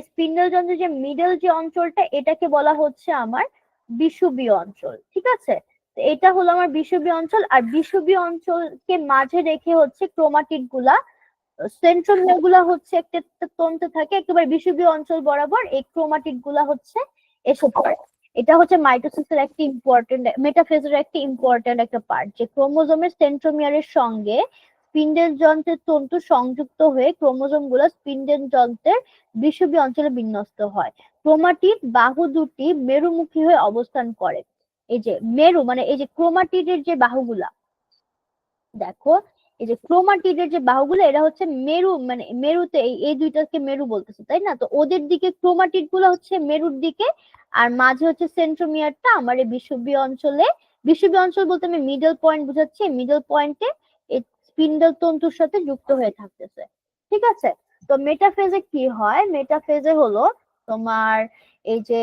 স্পিন্ডল যন্ত্রের যে মিডল যে অঞ্চলটা এটাকে বলা হচ্ছে আমার বিষুবীয় অঞ্চল। ঠিক আছে, তো এটা হলো আমার বিষুবীয় অঞ্চল। আর বিষুবীয় অঞ্চলকে মাঝে রেখে হচ্ছে ক্রোমাটিড গুলা, সেন্ট্রোমিয়ার গুলা হচ্ছে একটা একটা তন্ত্রে থাকে একেবারে বিষুবীয় অঞ্চল বরাবর, এই ক্রোমাটিড গুলা হচ্ছে এসে পড়ে। এটা হচ্ছে মাইটোসিসের একটা ইম্পর্টেন্ট, মেটাফেজের একটা ইম্পর্টেন্ট একটা পার্ট, যে ক্রোমোজোমের সেন্ট্রোমিয়ারের সঙ্গে স্পিন্ডেল যন্ত্রের তন্তু সংযুক্ত হয়ে ক্রোমোজোম গুলো স্পিন্ডেল যন্ত্রের বিষুবীয় অঞ্চলে বিন্যস্ত হয়। ক্রোমাটিড বাহু দুটি মেরুমুখী হয়ে অবস্থান করে। এই যে মেরু মানে এই যে ক্রোমাটিডের যে বাহুগুলা দেখো, এই যে ক্রোমাটিডের যে বাহুগুলো এরা হচ্ছে মেরু মানে মেরুতে, এই দুইটাকে মেরু বলতেছে তাই না, তো ওদের দিকে ক্রোমাটিড গুলো হচ্ছে মেরুর দিকে। আর মাঝে হচ্ছে সেন্ট্রোমিয়ারটা আমার এই বিষুবীয় অঞ্চলে, বিষুবীয় অঞ্চল বলতে আমি মিডল পয়েন্ট বুঝাচ্ছি, মিডল পয়েন্টে এই স্পিন্ডল তন্তুর সাথে যুক্ত হয়ে থাকতেছে। ঠিক আছে, তো মেটাফেজে কি হয়, মেটাফেজে হলো তোমার এই যে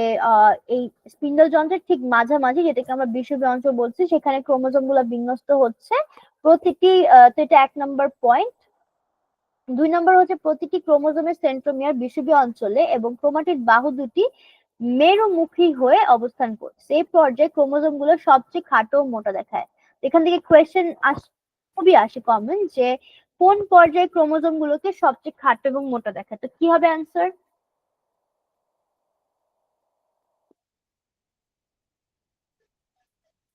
এই স্পিন্ডল যন্ত্রের ঠিক মাঝামাঝি, যেটাকে আমরা বিষুবীয় অঞ্চল বলছি, সেখানে ক্রোমোজোম গুলো বিন্যস্ত হচ্ছে প্রতিটি, তো এটা 1 নম্বর পয়েন্ট। 2 নম্বর হচ্ছে প্রতিটি ক্রোমোজোমের সেন্ট্রোমিয়ার বিষুবীয় অঞ্চলে এবং ক্রোমাটিড বাহু দুটি মেরুমুখী হয়ে অবস্থান করছে। এই পর্যায়ে ক্রোমোজোম গুলো সবচেয়ে খাটো ও মোটা দেখায়। এখান থেকে কোয়েশ্চেন খুবই আসে কমন, যে কোন পর্যায়ে ক্রোমোজোম গুলোকে সবচেয়ে খাটো এবং মোটা দেখায়, তো কি হবে অ্যান্সার?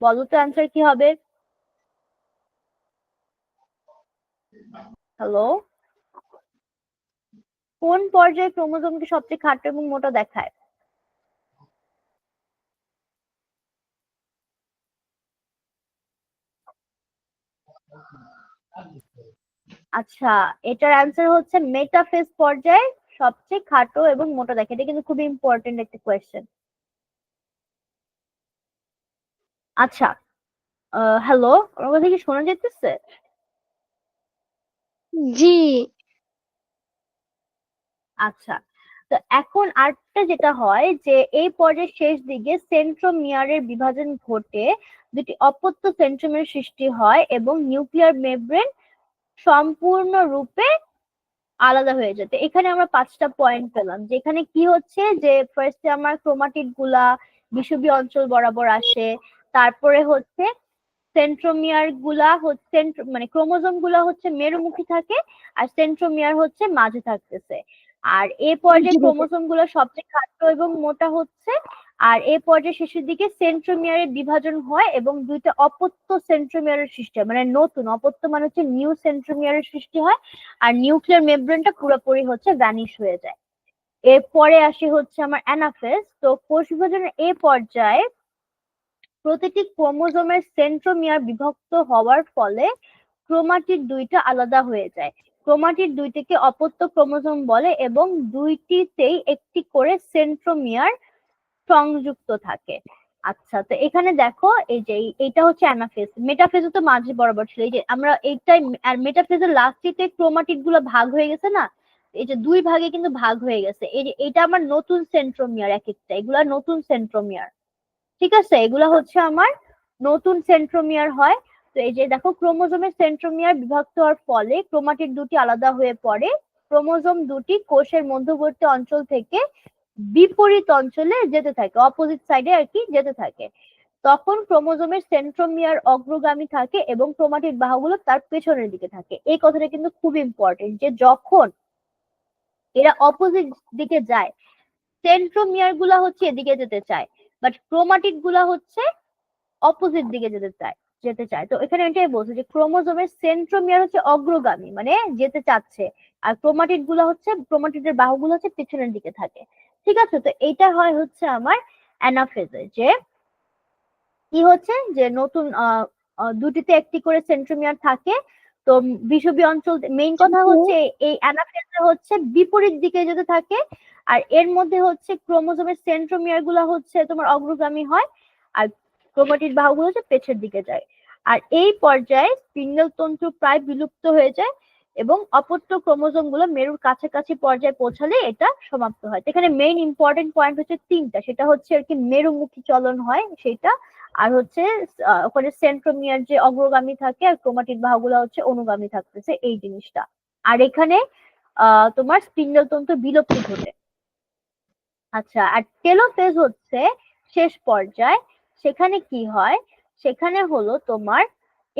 বলো তো অ্যান্সার কি হবে? হ্যালো? কোন পর্যায়ে ক্রোমোজোমকে সবচেয়ে খাটো এবং মোটা দেখায়? আচ্ছা, এটার অ্যান্সার হচ্ছে মেটাফেজ পর্যায়ে সবচেয়ে খাটো এবং মোটা দেখে। এটা কিন্তু খুবই ইম্পর্টেন্ট একটা কোয়েশ্চেন। আচ্ছা, হ্যালো, আমার কথা কি শোনা যেতেছে? জি। আচ্ছা, তো এখন আরেকটা যেটা হয় যে এই পর্যায়ের শেষ দিকে সেন্ট্রোমিয়ারের বিভাজন ঘটে দুটি অপত্য সেন্ট্রোমিয়ার সৃষ্টি হয় এবং নিউক্লিয়ার মেমব্রেন সম্পূর্ণরূপে আলাদা হয়ে যেতে। এখানে আমরা 5টা পয়েন্ট পেলাম, যেখানে কি হচ্ছে যে ফার্স্টে আমার ক্রোমাটিড গুলা বিষুবীয় অঞ্চল বরাবর আসে, তারপরে হচ্ছে সেন্ট্রোমিয়ার গুলা হচ্ছে মানে ক্রোমোজোম গুলা হচ্ছে মেরুমুখী থাকে, আর সেন্ট্রোমিয়ার হচ্ছে মাঝে থাকতেছে। আর এই জি পর্যায়ে ম্যাম। ক্রোমোজোম গুলো সবচেয়ে খাটো এবং মোটা হচ্ছে। আর এই পর্যায়ে শেষের দিকে সেন্ট্রোমিয়ারের বিভাজন হয় এবং দুইটা অপত্য সেন্ট্রোমিয়ারের সৃষ্টি হয়, মানে নতুন অপত্য মানে হচ্ছে নিউ সেন্ট্রোমিয়ারের সৃষ্টি হয়। আর নিউক্লিয়ার মেমব্রেনটা পুরোপুরি হচ্ছে ভ্যানিশ হয়ে যায়। এরপরে আসি হচ্ছে আমার অ্যানাফেজ। তো কোষ বিভাজনের এই পর্যায়ে প্রতিটি ক্রোমোজোমের সেন্ট্রোমিয়ার বিভক্ত হওয়ার ফলে ক্রোমাটিড দুইটা আলাদা হয়ে যায়। ক্রোমাটিড দুইটিকে অপত্য ক্রোমোজোম বলে এবং দুইটিতেই একটি করে সেন্ট্রোমিয়ার সংযুক্ত থাকে। আচ্ছা, তো এখানে দেখো এই যে এইটা হচ্ছে অ্যানাফেজ, মেটাফেজও তো মাঝে বরাবর ছিল। এই যে আমরা এইটাই, আর মেটাফেজের লাস্টেতে ক্রোমাটিড গুলো ভাগ হয়ে গেছে না, এই যে 2 ভাগে কিন্তু ভাগ হয়ে গেছে। এই যে এটা আমার নতুন সেন্ট্রোমিয়ার, এক একটা এগুলা নতুন সেন্ট্রোমিয়ার। ঠিক আছে, এগুলা হচ্ছে আমার নতুন সেন্ট্রোমিয়ার হয়। তো এই যে দেখো ক্রোমোজোমের সেন্ট্রোমিয়ার বিভক্ত হওয়ার ফলে ক্রোমাটিড দুটি আলাদা হয়ে পড়ে। ক্রোমোজোম দুটি কোষের মধ্যবর্তী অঞ্চল থেকে বিপরীত অঞ্চলে যেতে থাকে, অপোজিট সাইডে আর কি যেতে থাকে। তখন ক্রোমোজোমের সেন্ট্রোমিয়ার অগ্রগামী থাকে এবং ক্রোমাটিড বাহুগুলো তার পেছনের দিকে থাকে। এই কথাটা কিন্তু খুব ইম্পর্টেন্ট, যে যখন এরা অপোজিট দিকে যায়। সেন্ট্রোমিয়ার গুলা হচ্ছে এদিকে যেতে চায়, বাট ক্রোমাটিড গুলা হচ্ছে অপোজিট দিকে যেতে চায়। তো এখানে এটাই বলছে যে ক্রোমোজোমের সেন্ট্রোমিয়ার হচ্ছে অগ্রগামী, মানে যেতে চাচ্ছে, আর ক্রোমাটিড গুলা হচ্ছে, ক্রোমাটিডের বাহুগুলো হচ্ছে পিছনের দিকে থাকে। ঠিক আছে, তো এইটা হয় হচ্ছে আমার অ্যানাফেজে, যে কি হচ্ছে যে নতুন দুটিতে একটি করে সেন্ট্রোমিয়ার থাকে। তো বিষুবীয় অঞ্চল, মেইন কথা হচ্ছে এই অ্যানাফেজে হচ্ছে বিপরীত দিকে যেতে থাকে, আর এর মধ্যে হচ্ছে ক্রোমোজোমের সেন্ট্রোমিয়ার গুলা হচ্ছে তোমার অগ্রগামী হয়, আর ক্রোমাটিড বাহুগুলো হচ্ছে পেছের দিকে যায়। আর এই পর্যায়ে স্পিন্ডল তন্তু প্রায় বিলুপ্ত হয়ে যায় এবং অপত্য ক্রোমোজোম গুলো মেরুর কাছাকাছি পর্যায়ে পৌঁছালে এটা সমাপ্ত হয়। তো এখানে মেইন ইম্পর্টেন্ট পয়েন্ট হচ্ছে তিনটা, সেটা হচ্ছে আর কি মেরুমুখী চলন হয় সেটা, আর হচ্ছে ওখানে সেন্ট্রোমিয়ার যে অগ্রগামী থাকে আর ক্রোমাটিড বাহুগুলো হচ্ছে অনুগামী থাকতেছে, এই জিনিসটা। আর এখানে তোমার স্পিন্ডল তন্তু বিলুপ্তি ঘটে। আচ্ছা, আর টেলোফেজ হচ্ছে শেষ পর্যায়। সেখানে কি হয়, সেখানে হলো তোমার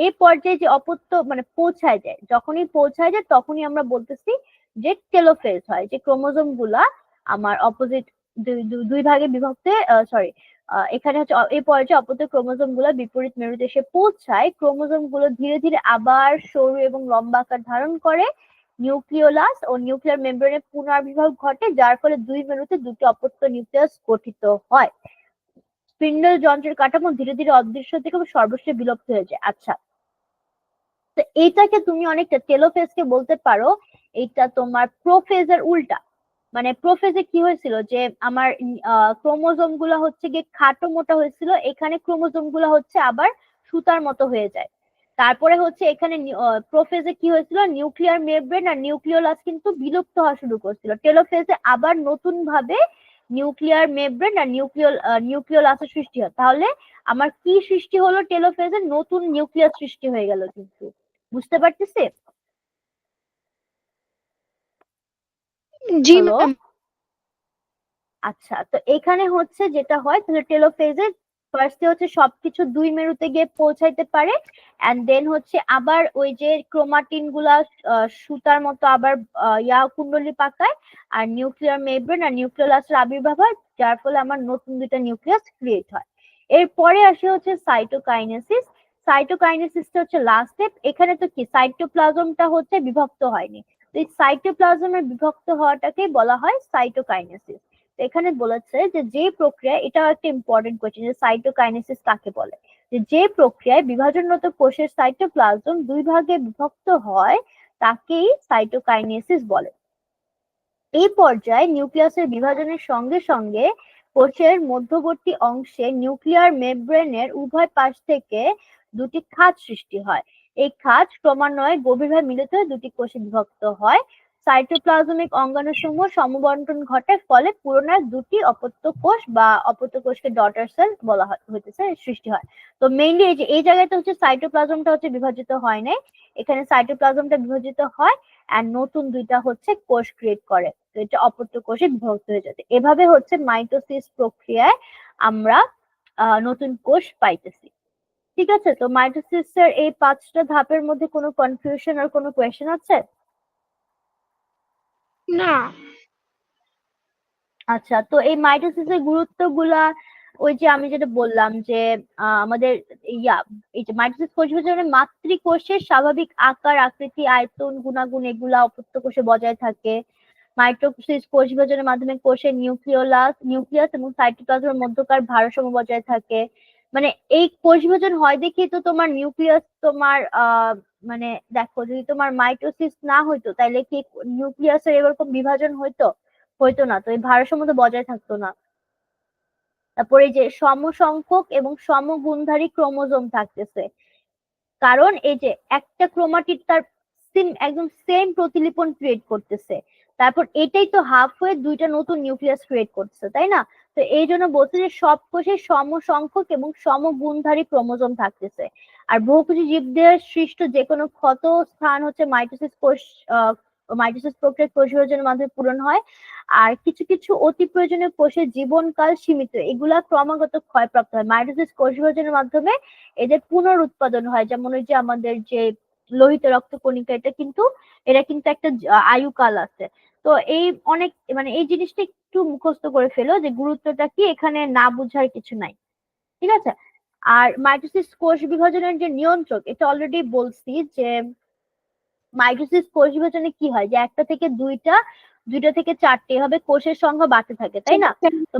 এই পর্যায়ে যে অপত্য মানে পৌঁছায় যায়, যখনই পৌঁছায় যায় তখনই আমরা বলতেছি যে টেলোফেজ হয়, যে ক্রোমোজোম গুলা আমার অপোজিট দুই ভাগে বিভক্ত, সরি, এখানে হচ্ছে এই পর্যায়ে অপত্য ক্রোমোজোম গুলা বিপরীত মেরুতে এসে পৌঁছায়। ক্রোমোজোম গুলো ধীরে ধীরে আবার সরু এবং লম্বা আকার ধারণ করে, নিউক্লিওলাস ও নিউক্লিয়ার মেমব্রেনের পুনরাবির্ভাব ঘটে, যার ফলে দুই মেরুতে দুটি অপত্য নিউক্লিয়াস গঠিত হয়। স্পিন্ডল যন্ত্রের কাঠামো ধীরে ধীরে অদৃশ্য থেকে সর্বশেষ বিলুপ্ত হয়ে যায়। আচ্ছা, তো এইটাকে তুমি অনেকটা টেলোফেজকে বলতে পারো এইটা তোমার প্রোফেজের উল্টা। মানে প্রোফেজে কি হয়েছিল যে আমার ক্রোমোজোম গুলা হচ্ছে গিয়ে খাটো মোটা হয়েছিল, এখানে ক্রোমোজোম গুলা হচ্ছে আবার সুতার মতো হয়ে যায়। তারপরে হচ্ছে এখানে প্রোফেজে কি হয়েছিল, নিউক্লিয়ার মেমব্রেন আর নিউক্লিওলাস কিন্তু বিলুপ্ত হওয়া শুরু করছিল। টেলোফেজে আবার নতুন ভাবে নিউক্লিয়ার মেমব্রেন আর নিউক্লিওলাসের সৃষ্টি হয়। তাহলে আমার কি সৃষ্টি হলো, টেলোফেজে নতুন নিউক্লিয়াস সৃষ্টি হয়ে গেল। কিন্তু বুঝতে পারতেছি? জি হ্যালো? ম্যাম। আচ্ছা, তো এখানে হচ্ছে যেটা হয়, তাহলে টেলোফেজে ফার্স্টে হচ্ছে সবকিছু দুই মেরুতে গিয়ে পৌঁছাইতে পারে, এন্ড দেন হচ্ছে আবার ওই যে ক্রোমাটিন গুলা সুতার মতো আবার কুণ্ডলী পাকায়, আর নিউক্লিয়ার মেমব্রেন আর নিউক্লিওলাসের আবির্ভাব হয়, যার ফলে আমার নতুন দুইটা নিউক্লিয়াস ক্রিয়েট হয়। এরপরে আসে হচ্ছে সাইটোকাইনেসিস। সাইটোকাইনেসিসটা হচ্ছে লাস্ট স্টেপ। এখানে তো কি সাইটোপ্লাজমটা হচ্ছে বিভক্ত হয়নি, তো এই সাইটোপ্লাজমের বিভক্ত হওয়াটাকে বলা হয় সাইটোকাইনেসিস। এখানে বলেছে যে যে প্রক্রিয়া, এটাও একটা ইম্পর্টেন্ট কোয়েশ্চেন, যে সাইটোকাইনেসিস কাকে বলে, যে প্রক্রিয়ায় বিভাজনরত কোষের সাইটোপ্লাজম দুই ভাগে বিভক্ত হয় তাকেই সাইটোকাইনেসিস বলে। এই পর্যায়ে নিউক্লিয়াসের বিভাজনের সঙ্গে সঙ্গে কোষের মধ্যবর্তী অংশে নিউক্লিয়ার মেমব্রেনের উভয় পাশ থেকে দুটি খাঁজ সৃষ্টি হয়। এই খাঁজ ক্রমান্বয়ে গভীরভাবে মিলিত হয়ে দুটি কোষে বিভক্ত হয়। সাইটোপ্লাজমিক অঙ্গাণুসমূহ সমবন্টন ঘটে, ফলে পুরোনো দুটি অপত্য কোষ বা অপত্য কোষকে ডটার সেল বলা হইতেছে সৃষ্টি হয়। তো মেইনলি এই জায়গাটা হচ্ছে সাইটোপ্লাজমটা হচ্ছে বিভাজিত হয় নাই, এখানে সাইটোপ্লাজমটা বিভাজিত হয় আর নতুন দুইটা হচ্ছে কোষ ক্রিয়েট করে, তো এটা অপত্য কোষে বিভক্ত হয়ে যাবে। এভাবে হচ্ছে মাইটোসিস প্রক্রিয়ায় আমরা নতুন কোষ পাইতেছি। ঠিক আছে, তো মাইটোসিস এর এই পাঁচটা ধাপের মধ্যে কোনো কনফিউশন আর কোনো কোয়েশ্চেন আছে? না। আচ্ছা, তো এই মাইটোসিসের গুরুত্বগুলা ওই যে আমি যেটা বললাম যে আমাদের ইয়া এই যে মাইটোসিস কোষ বিভাজনের মাতৃকোষের স্বাভাবিক আকার আকৃতি আয়তন গুণাগুণ এগুলা অপত্য কোষে বজায় থাকে। মাইটোসিস কোষ বিভাজনের মাধ্যমে কোষের নিউক্লিয়াস এবং সাইটোপ্লাজমের মধ্যকার ভারসাম্য বজায় থাকে। মানে এই কোষ বিভাজন হয় দেখি তো তোমার নিউক্লিয়াস তোমার মানে দেখো, যদি তোমার মাইটোসিস না হইতো তাইলে কি নিউক্লিয়াসের এরকম বিভাজন হইতো? হইতো না, তো এই ভারসাম্য তো বজায় থাকতো না। তারপরে এই যে সমসংখ্যক এবং সমগুণধারী ক্রোমোজোম থাকতেছে, কারণ এই যে একটা ক্রোমাটিড তার একদম সেম প্রতিলিপন ক্রিয়েট করতেছে, তারপর এটাই তো হাফ হয়ে দুইটা নতুন নিউক্লিয়াস ক্রিয়েট করতেছে, তাই না? তো এই জন্য বলছে যে সব কোষে সমসংখ্যক এবং সমগুণধারী ক্রোমোজোম থাকতেছে। আর বহুকোষী জীবদেহের সৃষ্ট যে কোনো ক্ষত স্থান হচ্ছে মাইটোসিস প্রক্রিয়ার কোষ বিভাজনের মাধ্যমে পূরণ হয়। আর কিছু কিছু অতি প্রয়োজনীয় কোষের জীবনকাল সীমিত, এগুলা ক্রমাগত ক্ষয়প্রাপ্ত হয়। মাইটোসিস কোষ বিভাজনের মাধ্যমে এদের পুনরুৎপাদন হয়, যেমন ওই যে আমাদের যে লোহিত রক্তকণিকা, এটা কিন্তু একটা আয়ুকাল আছে। তো এই অনেক মানে এই জিনিসটা একটু মুখস্থ করে ফেলো যে গুরুত্বটা কি, এখানে না বুঝার কিছু নাই। ঠিক আছে। আর মাইটোসিস কোষ বিভাজনের যে নিয়ন্ত্রক, এটা অলরেডি বলছি যে মাইটোসিস কোষ বিভাজনে কি হয় যে একটা থেকে দুইটা, দুইটা থেকে চারটে, এভাবে কোষের সংখ্যা বাড়তে থাকে, তাই না? তো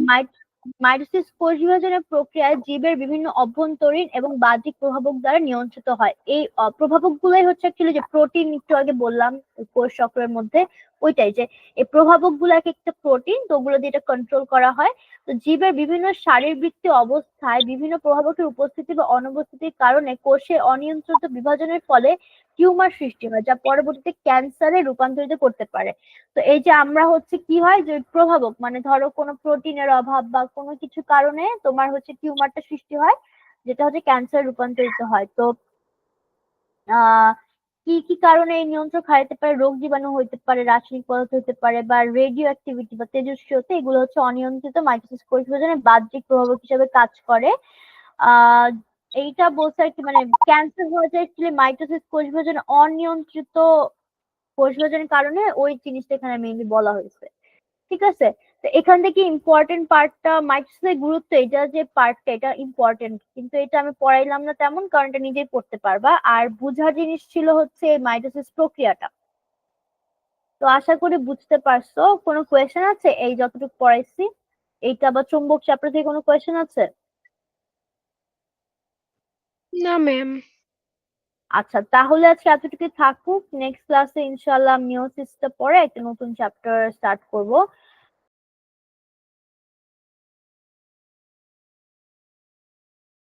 মাইটোসিস কোষ বিভাজনের প্রক্রিয়ায় জীবের বিভিন্ন অভ্যন্তরীণ এবং বাহ্যিক প্রভাবক দ্বারা নিয়ন্ত্রিত হয়। এই প্রভাবক গুলাই হচ্ছে অ্যাকচুয়ালি যে প্রোটিন, একটু আগে বললাম কোষ চক্রের মধ্যে, ওইটাই যে এই প্রভাবক গুলো এক একটা প্রোটিন, তো ওগুলো দিয়ে এটা কন্ট্রোল করা হয়। তো জীবের বিভিন্ন শারীরবৃত্তীয় অবস্থায় বিভিন্ন প্রভাবকের উপস্থিতি বা অনুপস্থিতির কারণে কোষে অনিয়ন্ত্রিত বিভাজনের ফলে টিউমার সৃষ্টি হয়, যা পরবর্তীতে ক্যান্সারে রূপান্তরিত করতে পারে। তো এই যে আমরা হচ্ছে কি হয় যে প্রভাবক, মানে ধরো কোনো প্রোটিনের অভাব বা কোনো কিছু কারণে তোমার হচ্ছে টিউমারটা সৃষ্টি হয়, যেটা হচ্ছে ক্যান্সার রূপান্তরিত হয়। তো আহ কি কি কারণে এই নিয়ন্ত্রক হারাতে পারে? রোগ জীবাণু হইতে পারে, রাসায়নিক পদার্থ হইতে পারে, বা রেডিও অ্যাক্টিভিটি বা তেজস্ক্রিয়তা, এগুলো হচ্ছে অনিয়ন্ত্রিত মাইটোসিস কোষ বিভাজনের বাহ্যিক প্রভাবক হিসেবে কাজ করে। আহ এইটা বলছে আর কি, মানে ক্যান্সার হয়ে যায় অ্যাকচুয়ালি মাইটোসিস কোষ বিভাজন অনিয়ন্ত্রিত কোষ বিভাজনের কারণে, ওই জিনিসটা এখানে মেইনলি বলা হয়েছে। ঠিক আছে। তো এখান থেকে ইম্পর্টেন্ট পার্টটা মাইটোসিসের গুরুত্ব, এটা যে পার্টটা এটা ইম্পর্টেন্ট, কিন্তু এটা আমি পড়াইলাম না তেমন, কারণ এটা নিজেই পড়তে পারবা। আর বুঝার জিনিস ছিল হচ্ছে এই মাইটোসিস প্রক্রিয়াটা। তো আশা করি বুঝতে পারছো। কোনো কোয়েশ্চেন আছে এই যতটুকু পড়াইছি? এইটা বা চুম্বক চ্যাপ্টার থেকে কোনো কোয়েশ্চেন আছে? না ম্যাম। আচ্ছা, তাহলে আজকে এতটুকু থাকুক। নেক্সট ক্লাসে ইনশাল্লাহ মিওসিসটা পরে একটা নতুন চ্যাপ্টার স্টার্ট করব।